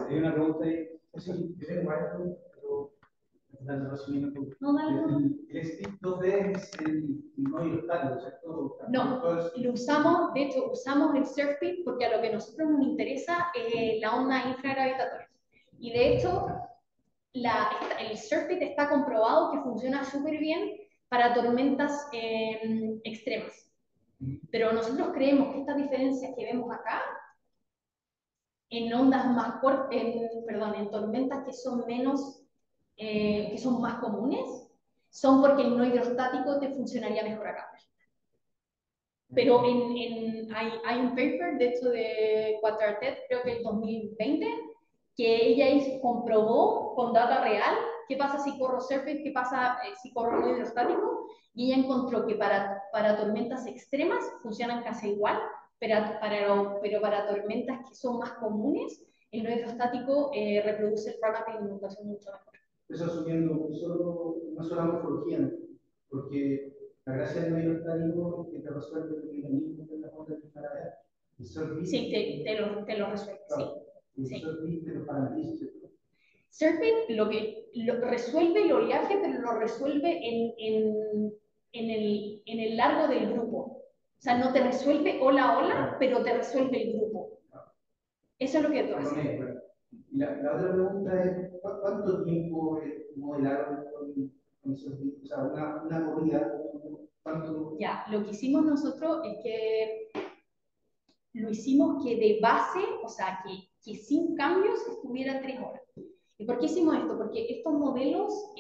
Hay una pregunta ahí. Sí, yo tengo varias preguntas, pero Dale 2 minutos. No, dale, no. el speed 2D es el no hidrostático, ¿cierto? No, lo usamos, de hecho, usamos el SurfPit porque a lo que a nosotros nos interesa es la onda infragravitatoria. Y de hecho, el SurfPit está comprobado que funciona súper bien para tormentas extremas. Pero nosotros creemos que estas diferencias que vemos acá, en ondas más cortas, perdón, en tormentas que son menos, que son más comunes, son porque el no hidrostático te funcionaría mejor acá. Pero hay un paper, de hecho, de Quattartet, creo que el 2020, que ella comprobó con data real qué pasa si corro surfing, qué pasa si corro no hidrostático, y ella encontró que para tormentas extremas funcionan casi igual, pero para tormentas que son más comunes, el no hidrostático reproduce el runoff y inundación mucho mejor. Eso asumiendo una sola morfología, ¿no? Porque la gracia del no hidrostático es que te resuelve el mecanismo de la onda de gravedad. Sí, te lo resuelve, claro. sí. Y el surfing te lo parametriza, ¿cierto? Surfing lo resuelve el oleaje, pero lo resuelve en el largo del grupo. O sea, no te resuelve ola a ola, pero te resuelve el grupo. Eso es lo que tú haces. Y la otra pregunta es, ¿cuánto tiempo modelaron con surfing? O sea, una corrida, ¿cuánto? Ya, lo que hicimos nosotros es que lo hicimos que de base, o sea, que sin cambios estuviera 3 horas. ¿Y por qué hicimos esto? Porque estos modelos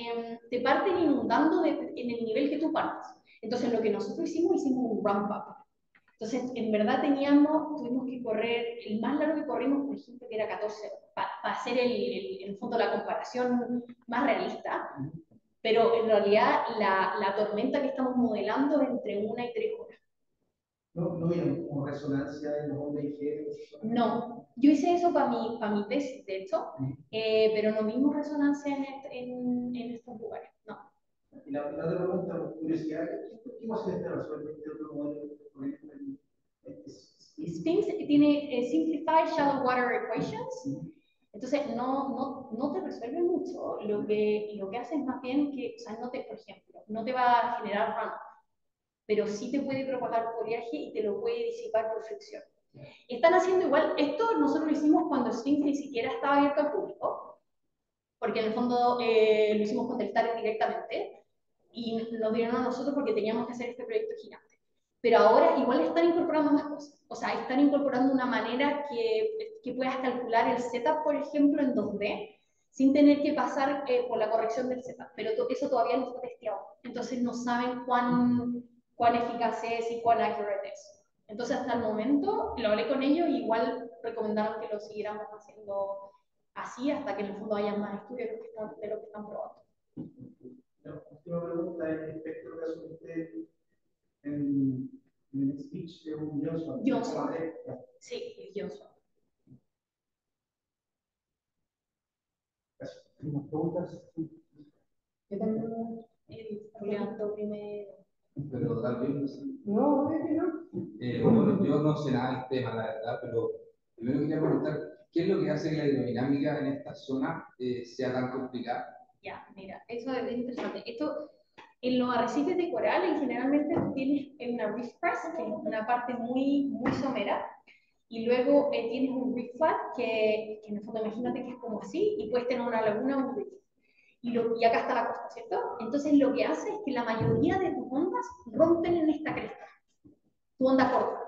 te parten inundando en el nivel que tú partes. Entonces, lo que nosotros hicimos un ramp-up. Entonces, en verdad tuvimos que correr, el más largo que corrimos, por ejemplo, que era 14 horas, para hacer en el fondo la comparación más realista, pero en realidad la tormenta que estamos modelando es entre 1 y 3 horas. ¿No vieron como resonancia en los ondas ligeros? No, yo hice eso para mi tesis, de hecho, pero no vimos resonancia en estos lugares, no. Y la otra pregunta, por curiosidad, ¿qué más se resuelve este otro modelo? Sphinx tiene Simplified Shallow Water Equations, entonces no te resuelve mucho. Lo que hace es más bien que, o sea, por ejemplo, no te va a generar runoff, pero sí te puede propagar oleaje y te lo puede disipar por fricción. Están haciendo igual, esto nosotros lo hicimos cuando Sphinx ni siquiera estaba abierto al público, porque en el fondo lo hicimos con Deltares directamente, y nos dieron a nosotros porque teníamos que hacer este proyecto gigante. Pero ahora igual están incorporando más cosas, o sea, están incorporando una manera que puedas calcular el setup, por ejemplo, en 2D, sin tener que pasar por la corrección del setup, pero eso todavía no está testeado, entonces no saben cuán eficaz es y cuán accurate es. Entonces, hasta el momento, lo hablé con ellos y igual recomendaron que lo siguiéramos haciendo así hasta que en el fondo haya más estudios de lo que están probando. La última pregunta es respecto a lo que hace usted en el speech de un Johnson. Johnson. Sí, el Johnson. Gracias. ¿Tenemos preguntas? Yo tengo el Julián primero. Pero tal vez No, es que no. bueno, yo no sé nada del tema, la verdad, pero primero quería preguntar, ¿qué es lo que hace que la hidrodinámica en esta zona sea tan complicada? Ya, mira, eso es interesante. Esto, en los arrecifes de coral, generalmente tienes una reef crest, que es una parte muy, muy somera, y luego tienes un reef flat, que en el fondo imagínate que es como así, y puedes tener una laguna o un reef. Y acá está la costa, ¿cierto? Entonces lo que hace es que la mayoría de tus ondas rompen en esta cresta, tu onda corta.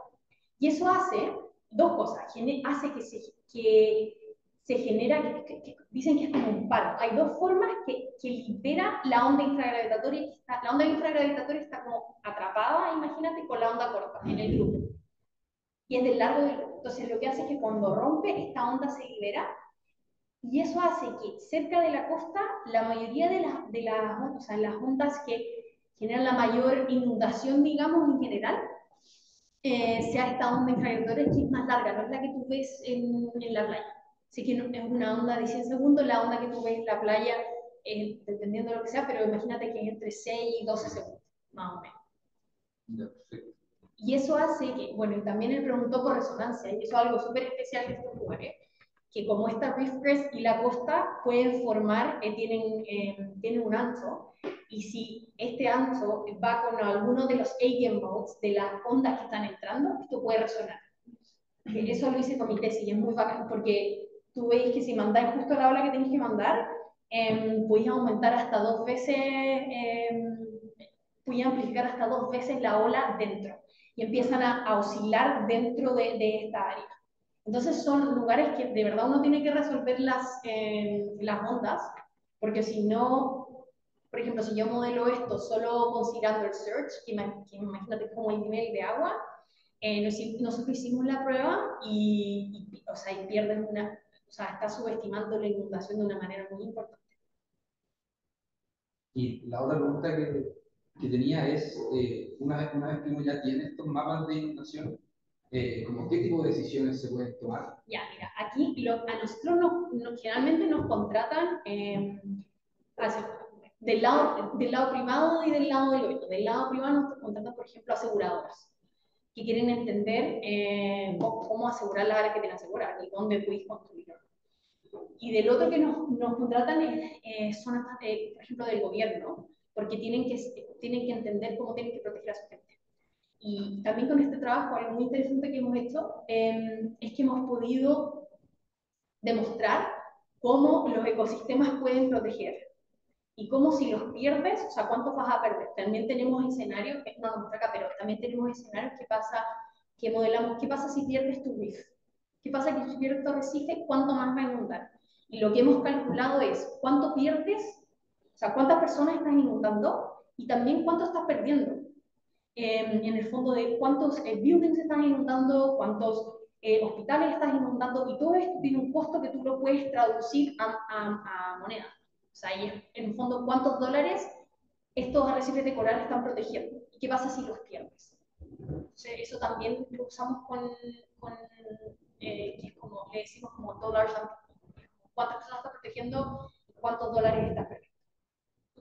Y eso hace dos cosas. Hace que se genera, dicen que es como un paro. Hay dos formas que libera la onda infragravitatoria. La onda infragravitatoria está como atrapada, imagínate, con la onda corta en el grupo. Y es del largo del grupo. Entonces lo que hace es que cuando rompe, esta onda se libera. Y eso hace que cerca de la costa, la mayoría o sea, las ondas que generan la mayor inundación, digamos, en general, sea esta onda infragravitatoria que es más larga, no es la que tú ves en la playa. Así que es una onda de 100 segundos, la onda que tú ves en la playa dependiendo de lo que sea, pero imagínate que es entre 6 y 12 segundos, más o menos. Ya, perfecto. Y eso hace que, bueno, y también él preguntó por resonancia, y eso es algo súper especial de estos lugares, que como esta Reef Crest y la costa pueden formar, tienen un ancho, y si este ancho va con alguno de los eigenmodes de las ondas que están entrando, esto puede resonar. Eso lo hice con mi tesis y es muy bacán, porque tú veis que si mandáis justo la ola que tenéis que mandar, podéis aumentar hasta 2 veces, podéis amplificar hasta 2 veces la ola dentro, y empiezan a oscilar dentro de esta área. Entonces son lugares que de verdad uno tiene que resolver las ondas, porque si no, por ejemplo, si yo modelo esto solo considerando el surge, que imagínate como el nivel de agua, nosotros hicimos la prueba o sea, y pierden o sea, está subestimando la inundación de una manera muy importante. Y la otra pregunta que tenía es, una vez que uno ya tiene estos mapas de inundación, ¿como qué tipo de decisiones se pueden tomar? Ya, mira, aquí a nosotros generalmente nos contratan del lado privado y del lado del gobierno. Del lado privado nos contratan, por ejemplo, aseguradoras que quieren entender cómo asegurar la área que tienen asegurar y dónde puedes construirlo. Y del otro que nos contratan son, por ejemplo, del gobierno, porque tienen que entender cómo tienen que proteger a su gente. Y también con este trabajo, algo muy interesante que hemos hecho es que hemos podido demostrar cómo los ecosistemas pueden proteger y cómo si los pierdes, o sea, cuántos vas a perder. También tenemos escenarios, que no nos muestra acá, pero también tenemos escenarios que modelamos, ¿qué pasa si pierdes tu reef? ¿Qué pasa si pierdes tu arrecife? ¿Cuánto más va a inundar? Y lo que hemos calculado es cuánto pierdes, o sea, cuántas personas estás inundando y también cuánto estás perdiendo. En el fondo de cuántos buildings estás inundando, cuántos hospitales estás inundando, y todo esto tiene un costo que tú lo puedes traducir a moneda. O sea, y en el fondo, ¿cuántos dólares estos arrecifes de coral están protegiendo? ¿Y qué pasa si los pierdes? Entonces, eso también lo usamos que es como, le decimos como dollars, cuántas personas están protegiendo y cuántos dólares están perdiendo.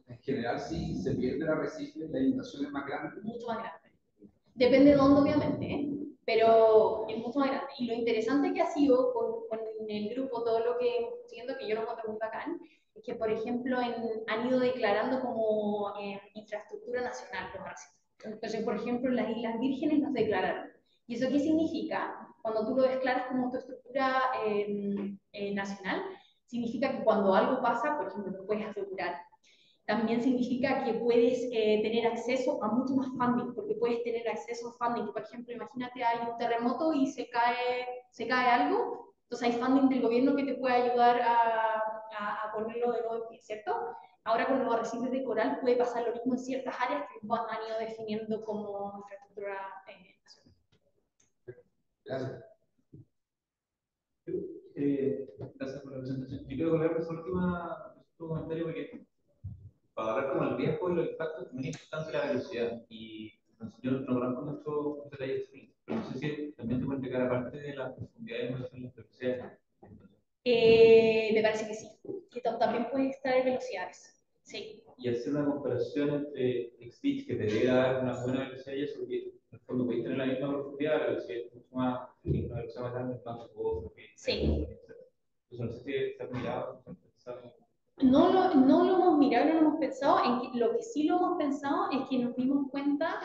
En general, si se pierde el arrecife, la inundación es más grande. Mucho más grande. Depende de dónde, obviamente, pero es mucho más grande. Y lo interesante que ha sido con el grupo, todo lo que hemos siguiendo, que yo lo encuentro muy bacán, es que, por ejemplo, han ido declarando como infraestructura nacional los arrecifes. Entonces, por ejemplo, en las Islas Vírgenes los declararon. ¿Y eso qué significa? Cuando tú lo declaras como tu estructura nacional, significa que cuando algo pasa, por ejemplo, lo puedes asegurar. También significa que puedes tener acceso a mucho más funding, porque puedes tener acceso a funding. Por ejemplo, imagínate hay un terremoto y se cae algo, entonces hay funding del gobierno que te puede ayudar a ponerlo de nuevo en pie, ¿cierto? Ahora con los arrecifes de coral puede pasar lo mismo en ciertas áreas que han ido definiendo como infraestructura nacional. Gracias. Gracias por la presentación. Yo quiero volver a esa última comentario porque para hablar como el riesgo y los impactos también es importante la velocidad. Y yo no conozco mucho detalles, pero no sé si también se puede explicar aparte de las profundidades en las velocidades. Me parece que sí, que también puedes extraer velocidades. Sí. Y hacer una comparación entre XPitch que te debe dar una buena velocidad y eso, porque en el fondo podéis tener la misma profundidad, la velocidad es mucho más, una velocidad más grande, más suposo. Sí. Entonces, no sé si está mirado, No lo hemos mirado, no lo hemos pensado. Lo que sí lo hemos pensado es que nos dimos cuenta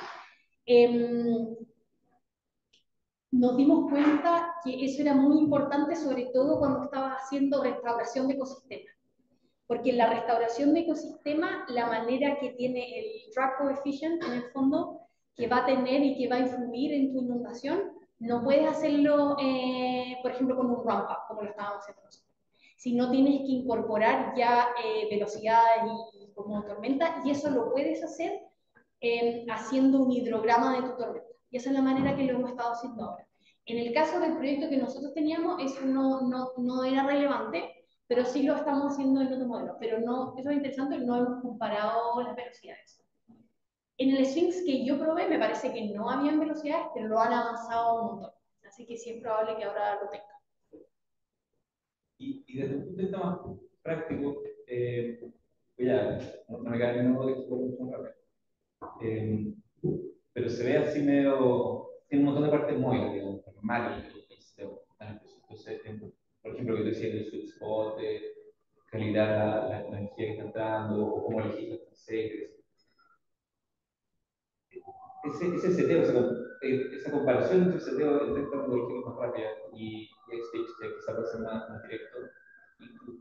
que eso era muy importante, sobre todo cuando estaba haciendo restauración de ecosistemas. Porque en la restauración de ecosistemas, la manera que tiene el drag coefficient, en el fondo, que va a tener y que va a influir en tu inundación, no puedes hacerlo, por ejemplo, con un ramp-up, como lo estábamos haciendo nosotros. Si no tienes que incorporar ya velocidades y como tormenta, y eso lo puedes hacer haciendo un hidrograma de tu tormenta. Y esa es la manera que lo hemos estado haciendo ahora. En el caso del proyecto que nosotros teníamos, eso no era relevante, pero sí lo estamos haciendo en otro modelo. Pero no, eso es interesante, no hemos comparado las velocidades. En el Sphinx que yo probé, me parece que no habían velocidades, pero lo han avanzado un montón. Así que sí es probable que ahora lo tenga. Y desde un punto de vista más práctico, ya, no me cae ningún modo que esto fue mucho más rápido. Pero se ve así medio, tiene un montón de partes móviles, digamos, normal el sistema. Entonces, por ejemplo, que te decía el sweet spot, calibrar la energía que está entrando, o cómo elegir los transectores. Ese seteo, esa comparación entre el seteo de esta metodología más rápida y XStage, que quizá puede ser más directo,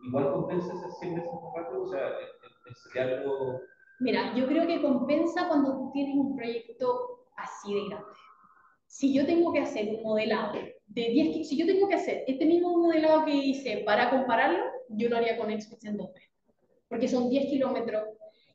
igual compensa esas 100 veces más rápido, o sea, el setearlo. Mira, yo creo que compensa cuando tú tienes un proyecto así de grande. Si yo tengo que hacer un modelado de 10, si yo tengo que hacer este mismo modelado que hice para compararlo, yo lo haría con XStage en 2D, porque son 10 kilómetros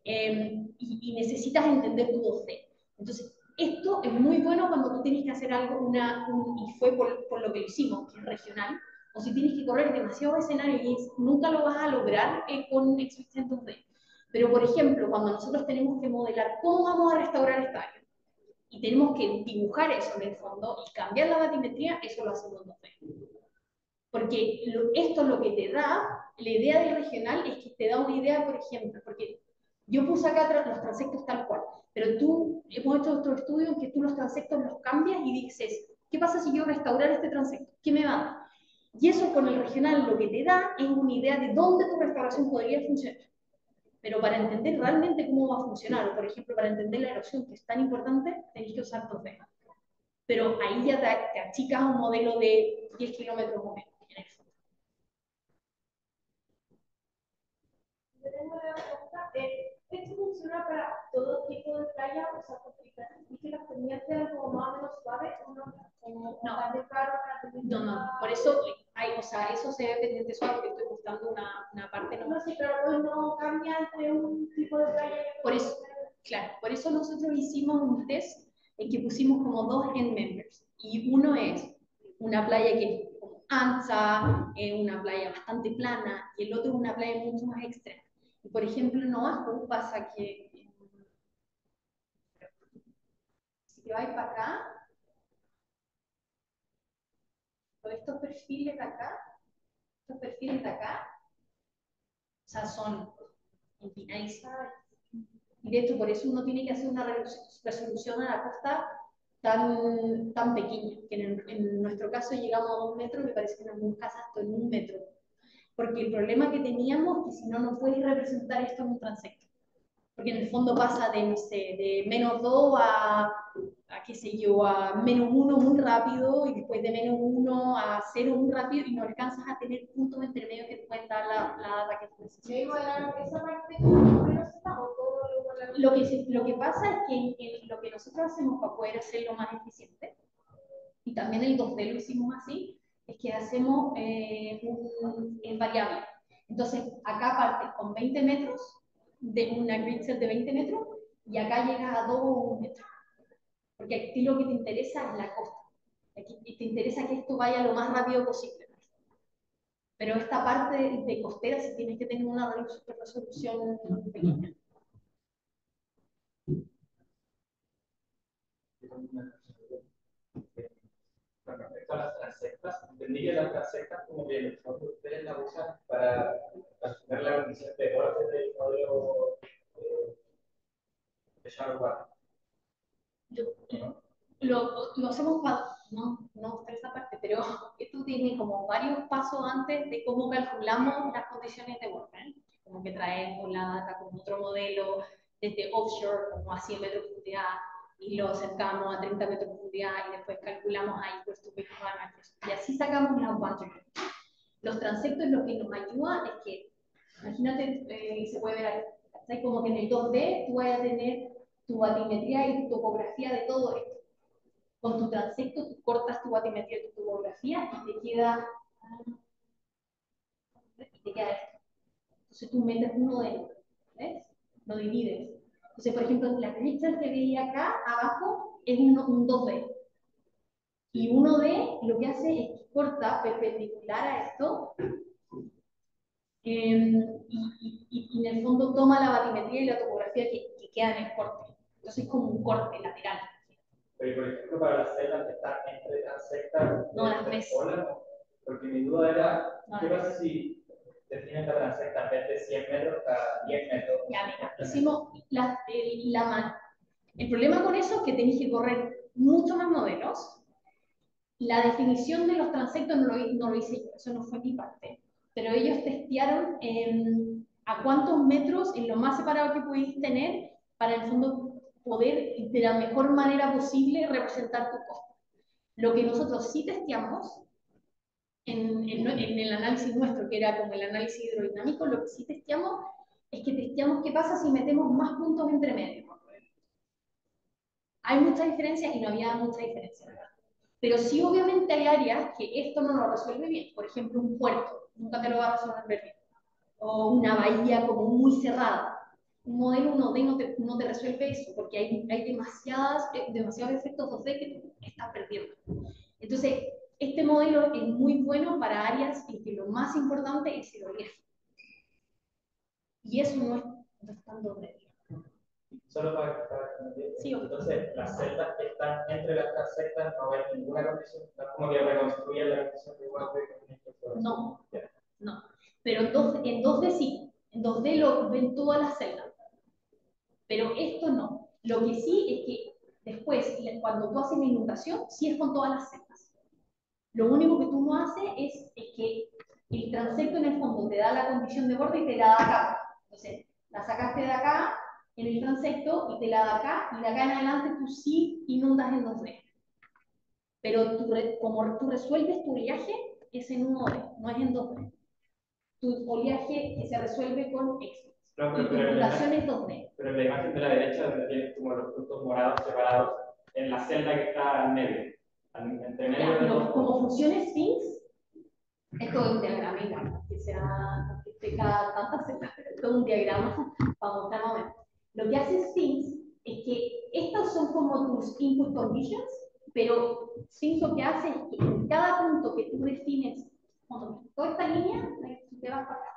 y necesitas entender tu 2D. Entonces, esto es muy bueno cuando tú tienes que hacer algo, y fue por lo que lo hicimos, que es regional, o si tienes que correr demasiado escenario y nunca lo vas a lograr con XStage en 2D. Pero, por ejemplo, cuando nosotros tenemos que modelar cómo vamos a restaurar esta área, y tenemos que dibujar eso en el fondo y cambiar la batimetría, eso lo hacemos en 2D. Porque esto es lo que te da, la idea del regional es que te da una idea, por ejemplo, porque yo puse acá los transectos tal cual, pero tú, hemos hecho otro estudio en que tú los transectos los cambias y dices, ¿qué pasa si yo restaurar este transecto? ¿Qué me va a dar? Y eso con el regional lo que te da es una idea de dónde tu restauración podría funcionar. Pero para entender realmente cómo va a funcionar, o por ejemplo, para entender la erosión, que es tan importante, tenéis que usar 2D. Pero ahí ya te achicas a un modelo de 10 kilómetros o menos. Yo tengo una pregunta. ¿Esto funciona para todo tipo de playa? O sea, porque y que las pendientes eran como más o menos suaves, o no, como No. tan de claro para pendientes. No. Por eso hay, o sea, eso se ve pendiente suave porque estoy buscando una parte. No sé, pero pues no cambia entre un tipo de playa y Por eso, claro, por eso nosotros hicimos un test en que pusimos como dos end members. Y uno es una playa que es como ancha, una playa bastante plana, y el otro es una playa mucho más extrema. Y por ejemplo, en Oahu pasa que si te vas para acá, todos estos perfiles de acá, o sea, son empinadizadas. Y de hecho, por eso uno tiene que hacer una resolución a la costa tan pequeña, que en nuestro caso llegamos a 2 metros, me parece que en algunos casos hasta en 1 metro. Porque el problema que teníamos es que si no, no puedes representar esto en un transecto. Porque en el fondo pasa de, no sé, de -2 qué sé yo, a -1 muy rápido, y después de -1 a 0 muy rápido, y no alcanzas a tener puntos intermedios que te pueden dar la data que tú necesitas. esa parte como menos estamos todo Lo que pasa es que lo que nosotros hacemos para poder hacerlo más eficiente, y también el 2D lo hicimos así, es que hacemos es variable. Entonces, acá partes con 20 metros, de una grid set de 20 metros, y acá llegas a 2 o 1 metro. Porque a ti lo que te interesa es la costa. Aquí te interesa que esto vaya lo más rápido posible. Pero esta parte de costera sí tienes que tener una resolución pequeña. Con respecto a las transectas, entendí que las transectas como que en el fondo ustedes la usan para tener la condición de borde del modelo de Sharp. Lo hacemos para no mostrar esa parte, pero esto tiene como varios pasos antes de cómo calculamos las condiciones de WordPress. Como que traemos la data con otro modelo desde offshore, como a 100 metros de profundidad, y lo acercamos a 30 metros de profundidad, y después calculamos ahí pues tu parámetros. Y así sacamos las boundaries. Los transectos lo que nos ayuda es que, imagínate, se puede ver ahí, como que en el 2D tú vas a tener tu batimetría y tu topografía de todo esto. Con tu transecto tú cortas tu batimetría y tu topografía y te queda esto. Entonces tú metes uno de, ¿ves? Lo divides. Entonces, por ejemplo, la grid que veía acá abajo es un 2D. Y 1D lo que hace es que corta perpendicular a esto y en el fondo toma la batimetría y la topografía que queda en el corte. Entonces es como un corte lateral. Pero, por ejemplo, para las celdas que están entre transectas, no las ves. Porque mi duda era, ¿qué pasa si definen la transecta en vez de 100 metros a 10 metros. Ya, mira, hicimos el problema con eso es que tenéis que correr mucho más modelos. La definición de los transectos no lo hice yo, eso no fue mi parte. Pero ellos testearon a cuántos metros en lo más separado que podéis tener para en el fondo poder de la mejor manera posible representar tu costo. Lo que nosotros sí testeamos en el análisis nuestro, que era como el análisis hidrodinámico, lo que sí testeamos es que testeamos qué pasa si metemos más puntos entre medio. Hay mucha diferencia y no había mucha diferencia, ¿verdad? Pero sí, obviamente, hay áreas que esto no lo resuelve bien. Por ejemplo, un puerto, nunca te lo va a resolver bien. O una bahía como muy cerrada. Un modelo 1D no te resuelve eso, porque hay demasiados efectos 2D que tú estás perdiendo. Entonces, este modelo es muy bueno para áreas en que lo más importante es el oleaje. Y eso no es tan 2D. Solo para Sí, entonces, las celdas que están entre las transectas no hay ninguna condición, no es como que reconstruyan la condición de igual de. No, no. Pero en 2D sí. En 2D lo ven todas las celdas. Pero esto no. Lo que sí es que después, cuando tú haces la inundación, sí es con todas las celdas. Lo único que tú no haces es que el transecto en el fondo te da la condición de borde y te la da acá. Entonces, la sacaste de acá en el transecto y te la da acá, y de acá en adelante tú sí inundas en 2D. Pero como tú resuelves tu oleaje, es en 1D, no es en 2D. Tu oleaje que se resuelve con éxito. No, Y tu inundación es 2D. Pero en la imagen de la derecha, donde tienes como los puntos morados separados, en la celda que está en medio, entre medio Ya, de los. como funciona Sphinx, esto es un diagrama igual, que tenga tantas celdas, pero esto es un diagrama para mostrar más o menos. Lo que hace Sphinx es que estos son como tus input conditions, pero Sphinx lo que hace es que en cada punto que tú defines, toda esta línea, te vas para acá.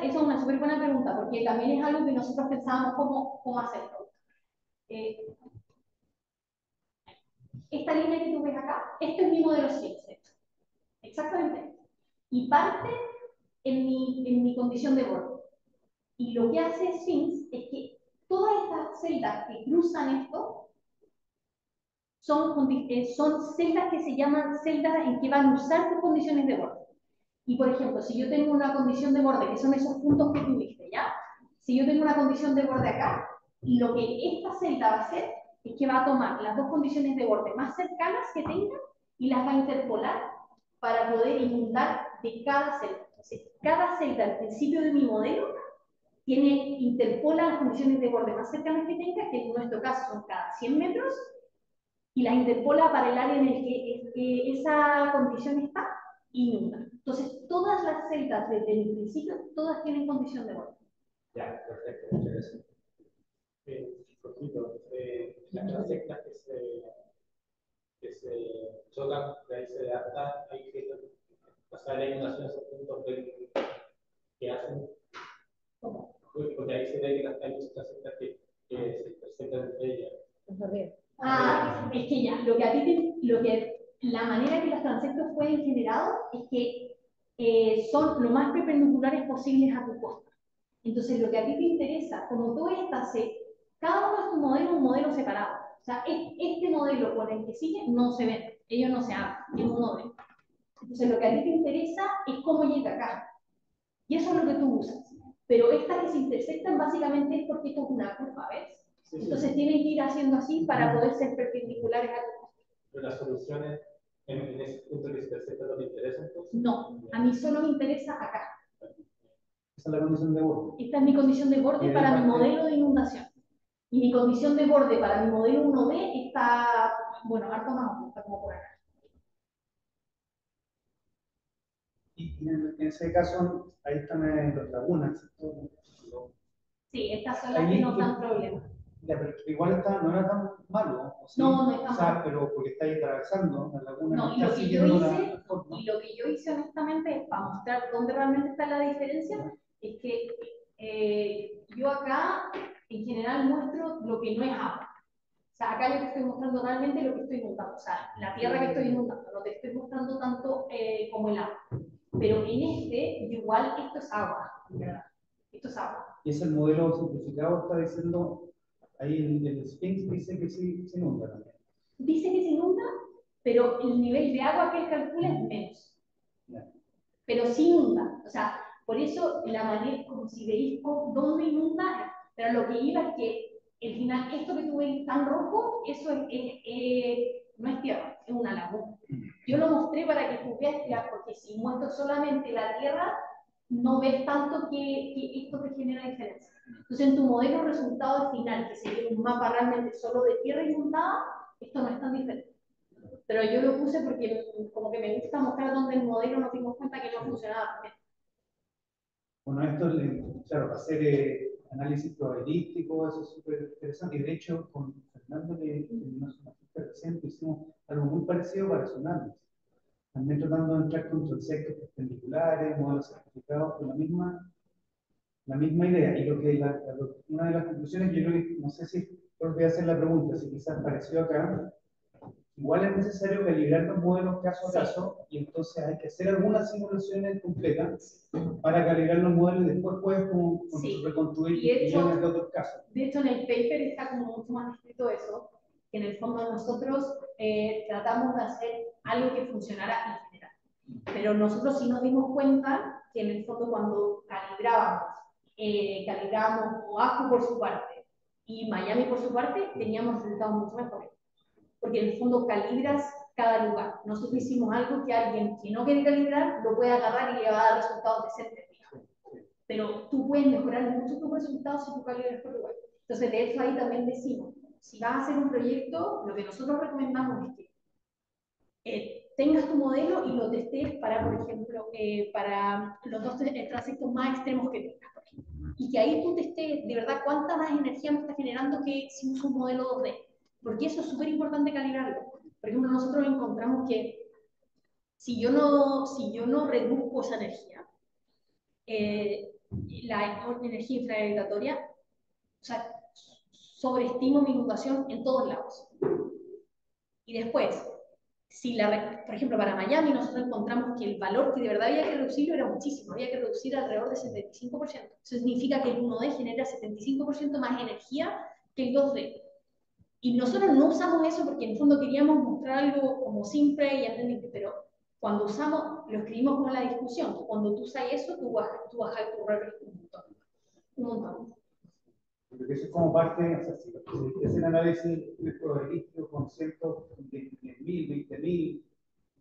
Esa es una súper buena pregunta, porque también es algo que nosotros pensábamos cómo hacerlo. Esta línea que tú ves acá, este es mi modelo Sphinx, exactamente. Y parte en mi condición de borde. Y lo que hace Sphinx es que todas estas celdas que cruzan esto son celdas que se llaman celdas en que van a usar tus condiciones de borde. Y por ejemplo, si yo tengo una condición de borde, que son esos puntos que tuviste, ¿ya? Si yo tengo una condición de borde acá, lo que esta celda va a hacer es que va a tomar las dos condiciones de borde más cercanas que tenga y las va a interpolar para poder inundar de cada celda. Entonces, cada celda al principio de mi modelo interpola las condiciones de borde más cercanas que tenga, que en nuestro caso son cada 100 metros, y las interpola para el área en el que esa condición está, inunda. Entonces, todas las celdas desde el principio, todas tienen condición de borde. Ya, perfecto, muchas gracias. Las transectas que se chocan, que ahí se adaptan, hay que pasar la inundación a esos puntos que hacen. ¿Cómo? Porque ahí se ve que hay muchas transectas que se presentan entre ellas. Es que ya, la manera que los transectos fueron generados es que son lo más perpendiculares posibles a tu costa. Entonces, lo que a ti te interesa, como tú estás, cada uno es un modelo separado. O sea, este modelo con el que sigue no se ven, ellos no se hablan, es un modelo. Entonces, lo que a ti te interesa es cómo llega acá. Y eso es lo que tú usas. Pero estas que se intersectan básicamente es porque esto es una curva, ¿ves? Sí, entonces tienen que ir haciendo así para poder ser perpendiculares a tu costa. ¿Pero las soluciones en ese punto que se intersectan no te interesan entonces? No, a mí solo me interesa acá. Esa es la condición de borde. Esta es mi condición de borde para mi modelo de inundación. Y mi condición de borde para mi modelo 1D está, bueno, harto más, está como por acá. Y en ese caso, ahí están las lagunas, ¿cierto? Sí, estas son las que no dan problema. Ya, pero igual no era tan malo. ¿Sí? No está malo. Pero porque estáis atravesando la laguna. No, y lo que yo hice honestamente, para mostrar dónde realmente está la diferencia, es que yo acá en general muestro lo que no es agua. sea, acá yo te estoy mostrando realmente lo que estoy inundando, o sea, la tierra que estoy inundando, no te estoy mostrando tanto como el agua. Pero en igual esto es agua, ¿verdad? Esto es agua. Y es el modelo simplificado, está diciendo, ahí el Sphinx dice que sí se inunda también. Dice que se inunda, pero el nivel de agua que él calcula es menos. Pero sí inunda, o sea, por eso la manera, como si veis dónde inunda, pero lo que iba es que al final, esto que tú ves tan rojo, eso no es tierra, es una laguna. Yo lo mostré para que tú veas, porque si muestro solamente la tierra, no ves tanto que esto te genera diferencia. Entonces, en tu modelo resultado final, que sería un mapa realmente solo de tierra inundada, esto no es tan diferente. Pero yo lo puse porque como que me gusta mostrar donde el modelo nos dimos cuenta que no funcionaba bien. Bueno, esto, claro, para hacer análisis probabilístico, eso es súper interesante. Y de hecho, con Fernando, en una magíster reciente, hicimos algo muy parecido para tsunamis. También tratando de entrar con conceptos perpendiculares, modelos certificados, con la misma idea. Y una de las conclusiones, yo no sé si voy a hacer la pregunta, si quizás pareció acá, igual es necesario calibrar los modelos caso a caso, y entonces hay que hacer algunas simulaciones completas para calibrar los modelos y después puedes reconstruir millones de otros casos. De hecho, en el paper está como mucho más escrito eso, que en el fondo nosotros tratamos de hacer algo que funcionara en general. Pero nosotros sí nos dimos cuenta que en el fondo cuando calibrábamos Oahu por su parte y Miami por su parte, teníamos resultados mucho mejores. Porque en el fondo calibras cada lugar. Nosotros hicimos algo que alguien que no quiere calibrar lo puede agarrar y le va a dar resultados decentes. Pero tú puedes mejorar mucho tus resultados si tú calibras por lugar. Entonces, de hecho, ahí también decimos, si vas a hacer un proyecto, lo que nosotros recomendamos es que tengas tu modelo y lo testes para, por ejemplo, para los dos transectos más extremos que tengas. Y que ahí tú testes de verdad cuánta más energía me está generando que si uso un modelo 2D. Porque eso es súper importante calibrarlo. Por ejemplo, nosotros encontramos que si yo no reduzco esa energía, la energía infragravitatoria, o sea, sobreestimo mi inundación en todos lados. Y después, por ejemplo, para Miami nosotros encontramos que el valor que de verdad había que reducirlo era muchísimo, había que reducir alrededor del 75%. Eso significa que el 1D genera 75% más energía que el 2D. Y nosotros no usamos eso porque en el fondo queríamos mostrar algo como simple y entendible, pero cuando usamos, lo escribimos como en la discusión, que cuando tú usas eso, tú bajas tu reverb un montón. Porque eso es como parte, o sea, si es el análisis probabilístico con cientos de 10.000, 20.000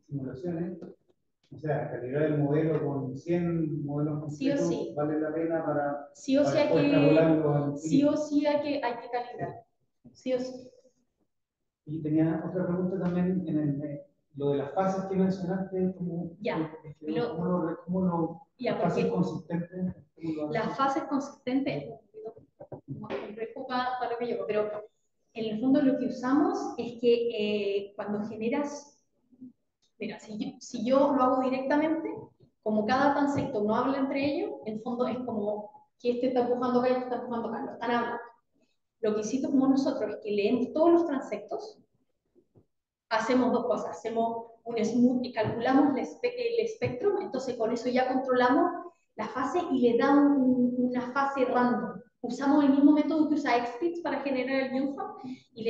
simulaciones, o sea, calibrar el modelo con 100 modelos completos, sí. vale la pena para, sí o sí para poder extrapolarlo al sí o sí hay que calibrar. Sí o sí. Y tenía otra pregunta también en lo de las fases que mencionaste, las fases consistentes. Las fases consistentes, para lo que yo, pero en el fondo lo que usamos es que cuando generas, mira, si yo lo hago directamente, como cada transecto no habla entre ellos, en el fondo es como que este está empujando acá y este está empujando acá, lo están hablando. Lo que hicimos nosotros es que leemos todos los transectos, hacemos dos cosas, hacemos un smooth y calculamos el espectro, entonces con eso ya controlamos la fase y le damos una fase random. Usamos el mismo método que usa XSplit para generar el Newswap y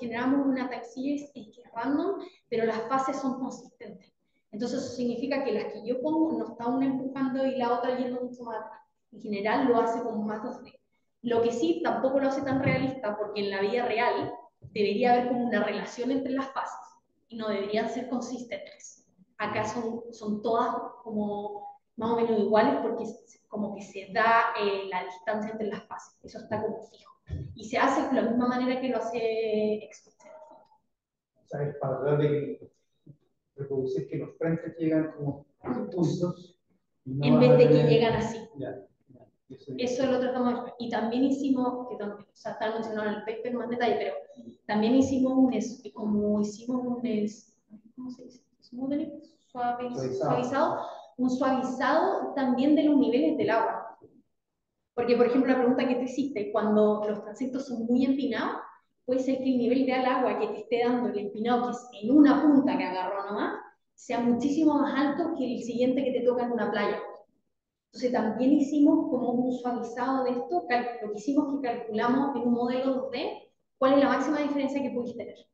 generamos una taxi que es random, pero las fases son consistentes. Entonces eso significa que las que yo pongo no está una empujando y la otra yendo mucho más. En general lo hace con más 2D. Lo que sí tampoco lo hace tan realista porque en la vida real debería haber como una relación entre las fases y no deberían ser consistentes. Acá son todas como más o menos iguales porque como que se da la distancia entre las fases. Eso está como fijo. Y se hace de la misma manera que lo hace XSplit. O sea, es para tratar de reproducir que los frentes llegan como puntos. No en vez de que llegan así. Eso lo tratamos. Y también hicimos, o sea, está mencionado en el paper más detalle, pero también hicimos ¿cómo se dice? Smoothing, suavizado. Un suavizado también de los niveles del agua. Porque, por ejemplo, la pregunta que te hiciste, cuando los transectos son muy empinados, puede ser que el nivel del agua que te esté dando el empinado, que es en una punta que agarró nomás, sea muchísimo más alto que el siguiente que te toca en una playa. Entonces también hicimos como un suavizado de esto, lo que hicimos es que calculamos en un modelo 2D cuál es la máxima diferencia que pudiste tener.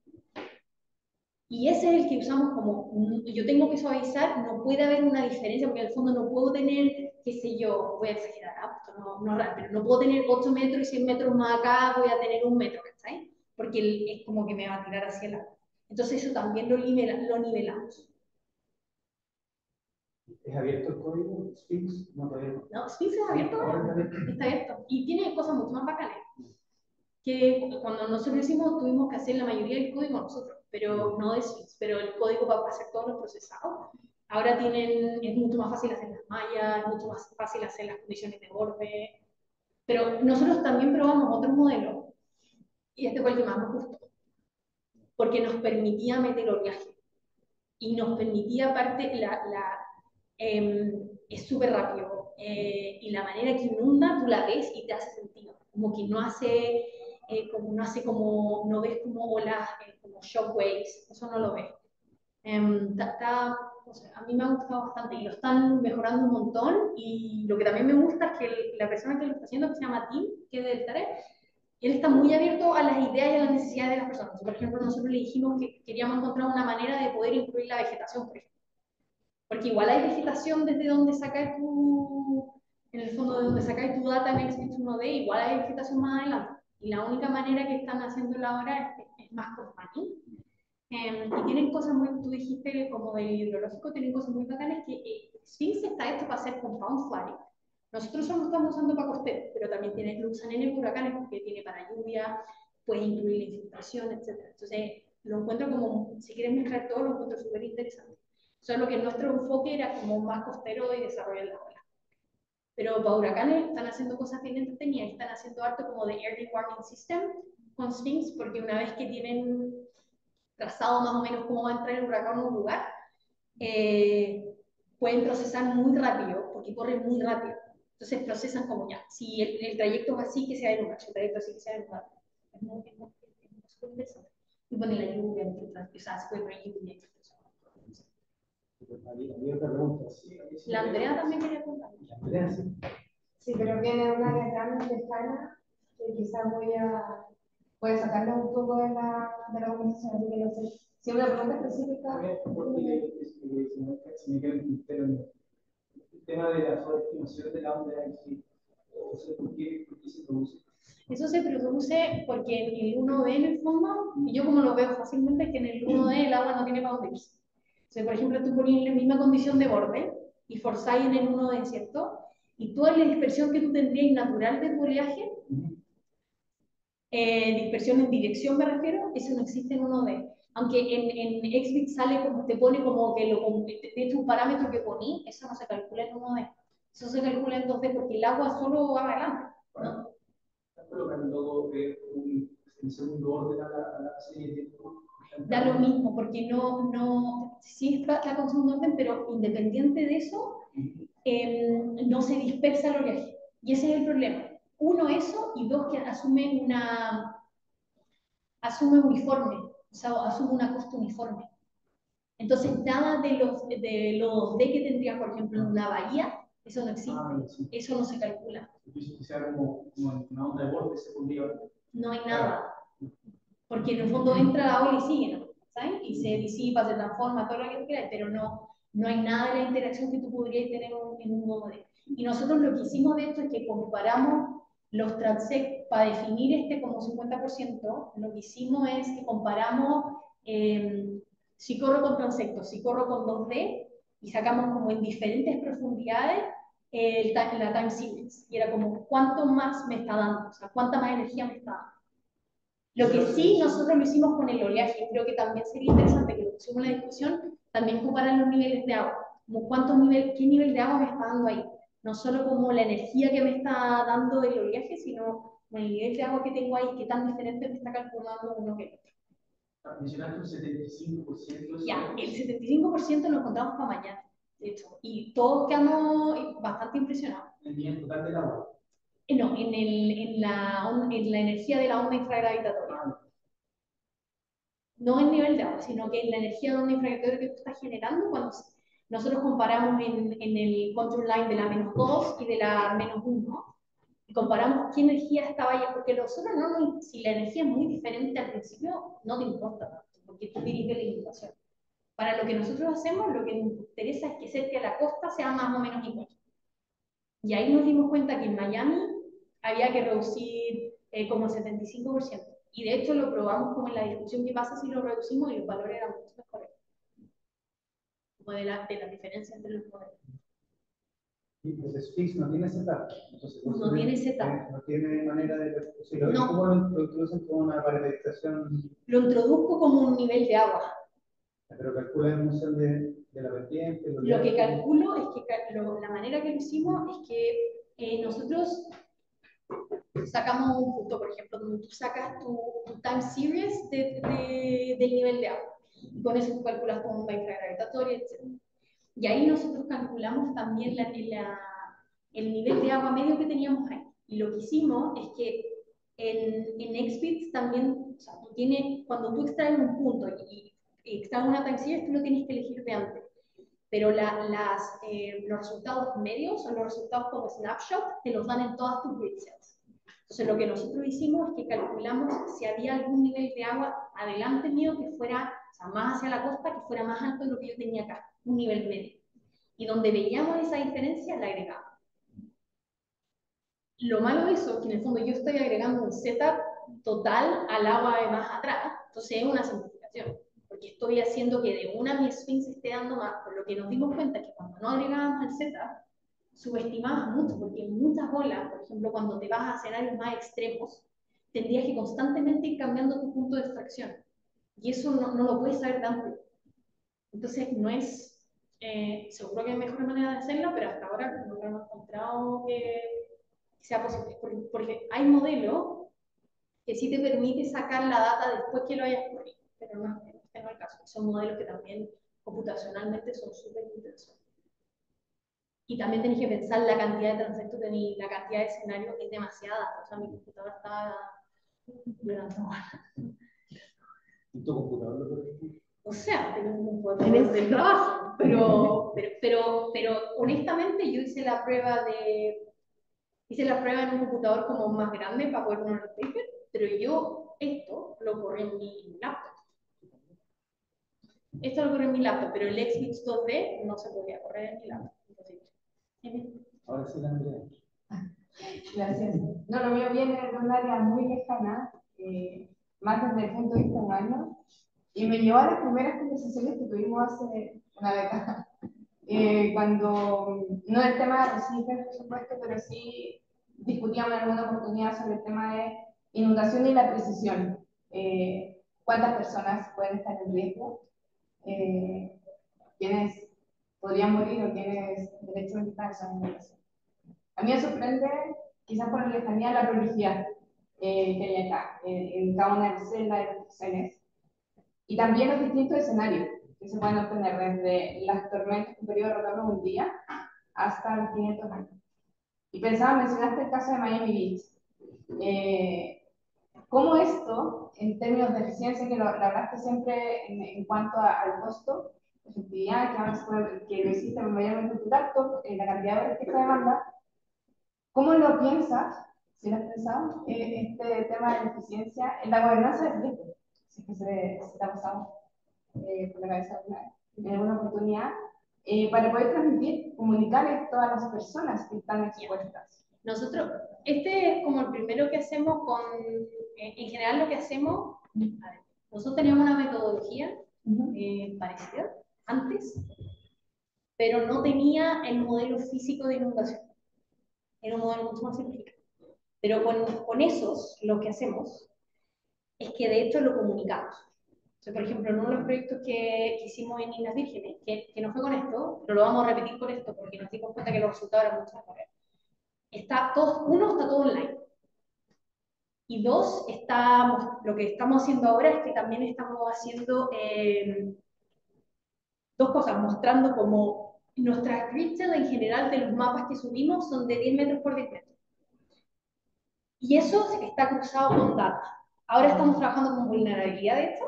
Y ese es el que usamos como, yo tengo que suavizar, no puede haber una diferencia, porque en el fondo no puedo tener, qué sé yo, voy a exagerar, esto no es real, pero no puedo tener 8 metros y 100 metros más acá, voy a tener 1 metro, ¿cachai? Porque es como que me va a tirar hacia el agua. Entonces eso también lo nivelamos. ¿Es abierto el código Sphinx? No, todavía no. No, Sphinx es abierto, Ahora está está abierto. Y tiene cosas mucho más bacanas. Que cuando nosotros lo hicimos tuvimos que hacer la mayoría del código nosotros, pero no de Sphinx, pero el código para hacer todos los procesados. Ahora es mucho más fácil hacer las mallas, es mucho más fácil hacer las condiciones de borde, pero nosotros también probamos otro modelo, y este fue el que más nos gustó, porque nos permitía meter oleaje, y nos permitía aparte, es súper rápido, y la manera que inunda, tú la ves y te hace sentido, como que no hace... no ves como olas, como shockwaves, eso no lo ves. O sea, a mí me ha gustado bastante y lo están mejorando un montón. Y lo que también me gusta es que la persona que lo está haciendo, que se llama Tim, que es del TARE, él está muy abierto a las ideas y a las necesidades de las personas. Por ejemplo, nosotros le dijimos que queríamos encontrar una manera de poder incluir la vegetación, por ejemplo. Porque igual hay vegetación desde donde sacáis en el fondo de donde sacáis tu data en XBIT 1D, igual hay vegetación más adelante. Y la única manera que están haciéndolo ahora es más con maní. Y tienen cosas muy, tú dijiste, como del hidrológico, tienen cosas muy bacanas que Sphinx está hecho para hacer compound flooding. Nosotros solo lo estamos usando para costero, pero también lo usan en el huracanes porque tiene para lluvia, puede incluir la infiltración, etc. Entonces, lo encuentro como, si quieres mezclar todo, lo encuentro súper interesante. Solo que nuestro enfoque era como más costero y desarrollar la ola. Pero para huracanes están haciendo cosas bien entretenidas, están haciendo harto como de early warning system con Sphinx, porque una vez que tienen trazado más o menos cómo va a entrar el huracán en un lugar, pueden procesar muy rápido, porque corren muy rápido. Entonces procesan como ya, si el trayecto es así, que sea en lugar, si el trayecto es así, que sea en lugar. Es muy interesante. Y ponen la lluvia, o sea, se puede poner lluvia. Había otra pregunta. Sí, La Andrea también quería preguntar. Andrea, sí. Sí, pero viene una gran lejana que quizás puede sacarnos un poco de la conversación, así que no sé. Si una pregunta específica. Si me queda el tema de la sobreestimación de la onda de o sea, ¿por qué se produce? Eso se produce porque en el 1D en el fondo, y yo como lo veo fácilmente, es que en el 1D el agua no tiene para dónde irse. Entonces, por ejemplo, tú pones la misma condición de borde y forzáis en el 1D, ¿cierto? Y toda la dispersión que tú tendrías natural de tu oleaje, dispersión en dirección me refiero, eso no existe en 1D. Aunque en XBIT sale como, te pone como que de hecho un parámetro que poní, eso no se calcula en 1D. Eso se calcula en 2D porque el agua solo va adelante, ¿no? ¿Estás colocando el segundo orden a la serie de tiempo? Da lo mismo, porque sí está con segundo orden, pero independiente de eso, no se dispersa el oleaje. Y ese es el problema. Uno, eso, y dos, que asume uniforme, o sea, asume una costa uniforme. Entonces, nada de los D que tendría, por ejemplo, en una bahía, eso no existe. Eso no se calcula. Que sea como una onda de vórtice por día. No hay nada. Porque en el fondo entra la ola y sigue, ¿no? ¿Sabes? Y se disipa, se transforma, todo lo que tú quieras, pero no hay nada de la interacción que tú podrías tener en un modelo. Y nosotros lo que hicimos de esto es que comparamos los transect para definir este como 50%, lo que hicimos es que comparamos si corro con transectos, si corro con 2D, y sacamos como en diferentes profundidades la time series. Y era como, ¿cuánto más me está dando? O sea, ¿cuánta más energía me está dando? Lo que sí nosotros lo hicimos con el oleaje, creo que también sería interesante que lo pusiéramos en la discusión, también comparar los niveles de agua, como qué nivel de agua me está dando ahí, no solo como la energía que me está dando el oleaje, sino como el nivel de agua que tengo ahí, qué tan diferente me está calculando uno que el otro. Mencionaste un 75%. Ya, el 75% lo encontramos para mañana, de hecho, y todos quedamos bastante impresionados. El nivel total del agua. No, en la energía de la onda infragravitatoria. no en nivel de agua, sino que en la energía de onda infragravitatoria que tú estás generando cuando nosotros comparamos en el control line de la -2 y de la -1, y comparamos qué energía estaba ahí, porque nosotros no, si la energía es muy diferente al principio, no te importa tanto, porque tú diriges la inundación. Para lo que nosotros hacemos, lo que nos interesa es que cerca de la costa sea más o menos igual. Y ahí nos dimos cuenta que en Miami había que reducir como el 75%. Y de hecho lo probamos como en la discusión que pasa si lo reducimos y los valores eran mucho mejores. Como de la diferencia entre los modelos. Y pues Sphinx no tiene setup. Entonces, No tiene setup. No tiene manera de... No. ¿Cómo lo introducen como una parametrización? Lo introduzco como un nivel de agua. Pero calcula en función de la vertiente. Lo que calculo es que la manera que lo hicimos es que nosotros sacamos un punto, por ejemplo, donde tú sacas tu time series del nivel de agua. Y con eso tú calculas tu onda infragravitatoria, etc. Y ahí nosotros calculamos también el nivel de agua medio que teníamos ahí. Y lo que hicimos es que en XBits también, o sea, cuando tú extraes un punto y extraes una time series, tú lo tienes que elegir de antes. Pero los resultados medios o los resultados como snapshot te los dan en todas tus grid cells. Entonces lo que nosotros hicimos es que calculamos si había algún nivel de agua adelante mío que fuera, o sea, más hacia la costa, que fuera más alto de lo que yo tenía acá, un nivel medio. Y donde veíamos esa diferencia, la agregamos. Lo malo de eso es que en el fondo yo estoy agregando un setup total al agua de más atrás, entonces es una simplificación, porque estoy haciendo que de una mi Sphinx esté dando más, por lo que nos dimos cuenta es que cuando no agregábamos el setup, subestimabas mucho, porque en muchas olas, por ejemplo, cuando te vas a escenarios más extremos, tendrías que constantemente ir cambiando tu punto de extracción, y eso no lo puedes saber tanto. Entonces no es, seguro que hay mejor manera de hacerlo, pero hasta ahora no lo hemos encontrado que sea posible, porque hay modelos que sí te permite sacar la data después que lo hayas corrido, pero no es el caso. Son modelos que también computacionalmente son súper intensos. Y también tenés que pensar la cantidad de transectos y la cantidad de escenarios es demasiada. O sea, mi computadora está durante ¿Y tu computador lo corregiste? O sea, tengo un poder de trabajo, pero honestamente yo hice la prueba en un computador como más grande para poder poner el paper, pero yo esto lo corrí en mi laptop. Esto lo corrí en mi laptop, pero el XBits 2D no se podía correr en mi laptop. Ahora sí la Andrea. Gracias. No, lo mío viene de un área muy lejana, más desde el punto de vista humano, y me llevó a las primeras conversaciones que tuvimos hace una década, cuando, no el tema de arrecifes, por supuesto, pero sí discutíamos en alguna oportunidad sobre el tema de inundación y la precisión. ¿Cuántas personas pueden estar en riesgo? ¿Quiénes podrían morir o quiénes derechamente están en esa inundación? A mí me sorprende, quizás por la lejanía, la prolijidad que hay acá, en cada una de las celdas de los pixeles, y también los distintos escenarios que se pueden obtener, desde las tormentas con periodo de retorno de un día hasta los 500 años. Y pensaba, mencionaste el caso de Miami Beach. ¿Cómo esto, en términos de eficiencia, que lo hablaste siempre en cuanto al costo, efectividad, que lo hiciste mayormente en tu laptop, la cantidad de horas que te demanda, ¿cómo lo piensas, si lo has pensado, este tema de la eficiencia en la gobernanza del riesgo? Si es que se te ha pasado por la cabeza en alguna oportunidad, para poder transmitir, comunicar esto a las personas que están expuestas. Nosotros, este es como el primero que hacemos en general lo que hacemos, a ver, nosotros teníamos una metodología parecida antes, pero no tenía el modelo físico de inundación. Era un modelo mucho más simplificado. Pero con esos, lo que hacemos es que de hecho lo comunicamos. O sea, por ejemplo, en uno de los proyectos que hicimos en Islas Vírgenes, que no fue con esto, pero lo vamos a repetir con esto porque nos dimos cuenta que los resultados eran mucho mejores. Uno, está todo online. Y dos, lo que estamos haciendo ahora es que también estamos haciendo dos cosas, mostrando como nuestras scripts en general de los mapas que subimos son de 10 metros por 10 metros. Y eso está cruzado con data. Ahora estamos trabajando con vulnerabilidad de esto,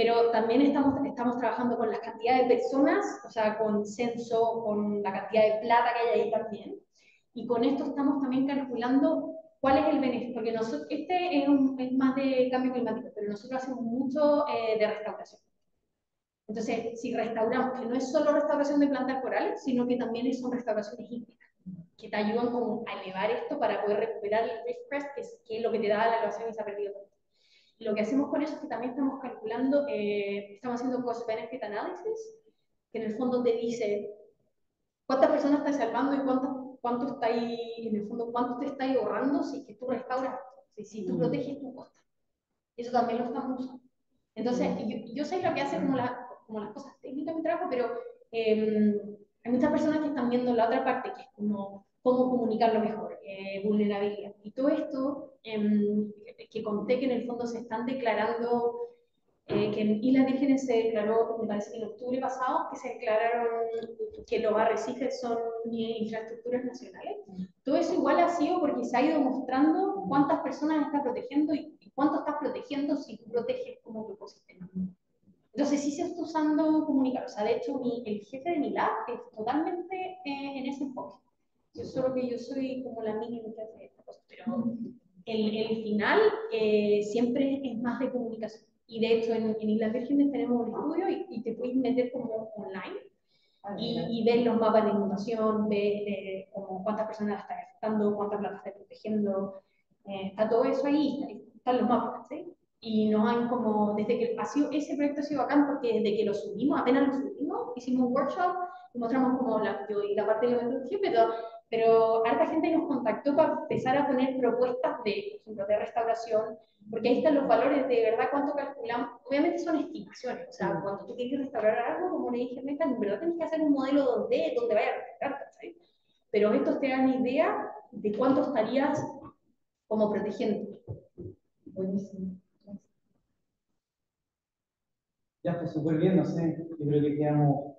pero también estamos trabajando con la cantidad de personas, o sea, con censo, con la cantidad de plata que hay ahí también. Y con esto estamos también calculando cuál es el beneficio, porque nosotros, es más de cambio climático, pero nosotros hacemos mucho de restauración. Entonces, si restauramos, que no es solo restauración de plantas corales, sino que también son restauraciones hídricas, que te ayudan como a elevar esto para poder recuperar el reef crest, que es lo que te da la elevación y se ha perdido todo. Lo que hacemos con eso es que también estamos calculando, estamos haciendo cost-benefit analysis, que en el fondo te dice cuántas personas estás salvando y cuánto está ahí, en el fondo, cuánto te está ahorrando si que tú restauras, si tú proteges tu costa. Eso también lo estamos usando. Entonces, yo sé lo que hace como las cosas técnicas de mi trabajo, pero hay muchas personas que están viendo la otra parte, que es como cómo comunicarlo mejor, vulnerabilidad. Y todo esto que conté que en el fondo se están declarando, que en Islas Vírgenes se declaró, me parece que en octubre pasado, que se declararon que los arrecifes son infraestructuras nacionales. Todo eso igual ha sido porque se ha ido mostrando cuántas personas está protegiendo y cuánto estás protegiendo si tú proteges como tu ecosistema. Entonces sí se está usando comunicar. O sea, de hecho, el jefe de mi lab es totalmente en ese enfoque. Yo solo que yo soy como la mínima que hace esta cosa, pero el final siempre es más de comunicación. Y de hecho, en Islas Vírgenes tenemos un estudio y te puedes meter como online y ver los mapas de inundación, ver como cuántas personas están afectando, cuántas plantas están protegiendo. Está todo eso ahí, están los mapas, ¿sí? Y nos han como, desde que ese proyecto ha sido bacán, porque desde que lo subimos, apenas lo subimos, hicimos un workshop y mostramos como yo y la parte de la metodología, pero harta gente nos contactó para empezar a poner propuestas de, por ejemplo, de restauración, porque ahí están los valores de verdad cuánto calculamos. Obviamente son estimaciones, o sea, cuando tú quieres restaurar algo, como le dije, en verdad tienes que hacer un modelo 2D donde vaya a restaurar, ¿sabes? Pero estos te dan idea de cuánto estarías como protegiendo. Buenísimo. Ya, pues súper bien, no sé, yo creo que quedamos,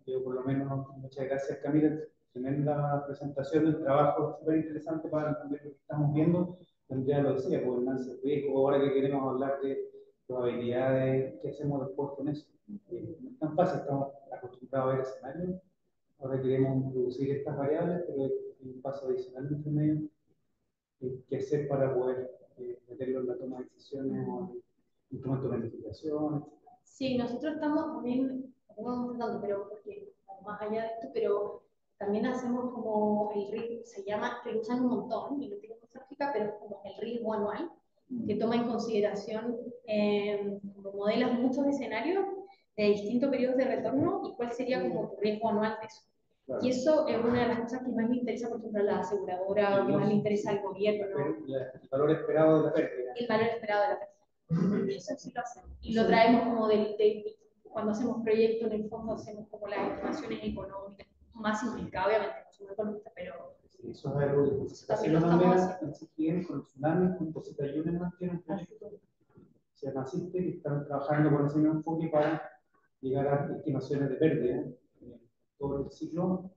yo por lo menos, muchas gracias Camila, tremenda presentación del trabajo, súper interesante para entender lo que estamos viendo. Ya lo decía, gobernanza de riesgo, ahora que queremos hablar de probabilidades, ¿qué hacemos después con eso? No es tan fácil, estamos acostumbrados a ver escenarios, ahora queremos introducir estas variables, pero hay un paso adicional entre medio, qué hacer para poder meterlo en la toma de decisiones o en el instrumento de planificación. Sí, nosotros estamos también, no vamos tanto, pero porque más allá de esto, pero también hacemos como el riesgo, se llama, que lo usan un montón y no tiene mucha lógica, pero es como el riesgo anual, que toma en consideración, como modelas muchos escenarios de distintos periodos de retorno y cuál sería como tu riesgo anual de eso. Claro. Y eso es una de las cosas que más me interesa, por ejemplo, a la aseguradora, que más le interesa al gobierno. El valor esperado de la pérdida. El valor esperado de la pérdida. Eso sí lo hacemos. Y lo traemos como cuando hacemos proyectos, en el fondo hacemos como las estimaciones económicas, más simplificadas, obviamente, no somos economistas, pero sí, eso es algo que se hace de una manera, con el tsunami, con Cosita Yunes, tienen un proyecto, se llama CISTE, que están trabajando con ese mismo enfoque para llegar a estimaciones de pérdida en todo el ciclo.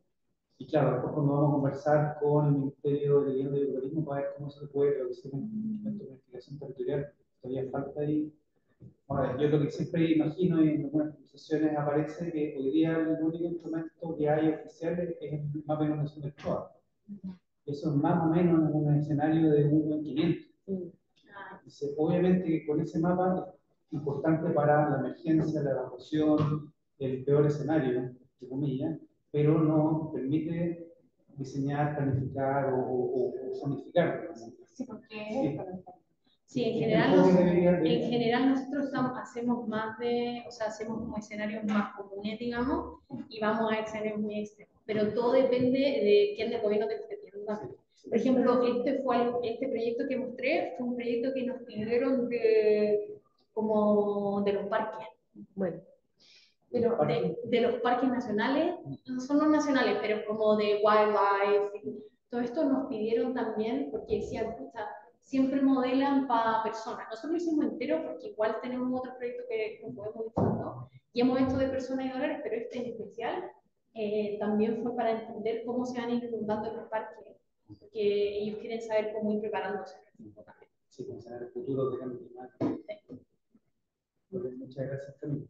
Y claro, después cuando vamos a conversar con el Ministerio de Vivienda y Urbanismo para ver cómo se puede traducir en instrumentos de investigación territorial, todavía falta ahí. Ahora, yo lo que siempre imagino y en algunas conversaciones aparece que hoy día el único instrumento que hay oficial es el mapa de inundación del CHOA. Eso es más o menos en un escenario de 1 en 500. Entonces, obviamente que con ese mapa es importante para la emergencia, la evacuación, el peor escenario, entre comillas, pero no permite diseñar, planificar o zonificar. Sí, porque sí, en general nosotros hacemos más o sea, hacemos como escenarios más comunes, digamos, y vamos a escenarios muy extremos. Pero todo depende de quién del gobierno te esté pidiendo también. Por ejemplo, este proyecto que mostré fue un proyecto que nos pidieron como de los parques. Bueno. Pero de los parques nacionales, no son los nacionales, pero como de wildlife, todo esto nos pidieron también, porque decían, pucha, siempre modelan para personas. Nosotros lo hicimos entero porque igual tenemos otros proyectos que nos podemos disfrutar, y hemos hecho de personas y dólares, pero este en especial también fue para entender cómo se van inundando los parques, porque ellos quieren saber cómo ir preparándose. Sí, pensar en el futuro de cambio climático. Muchas gracias. Gracias, Camilo.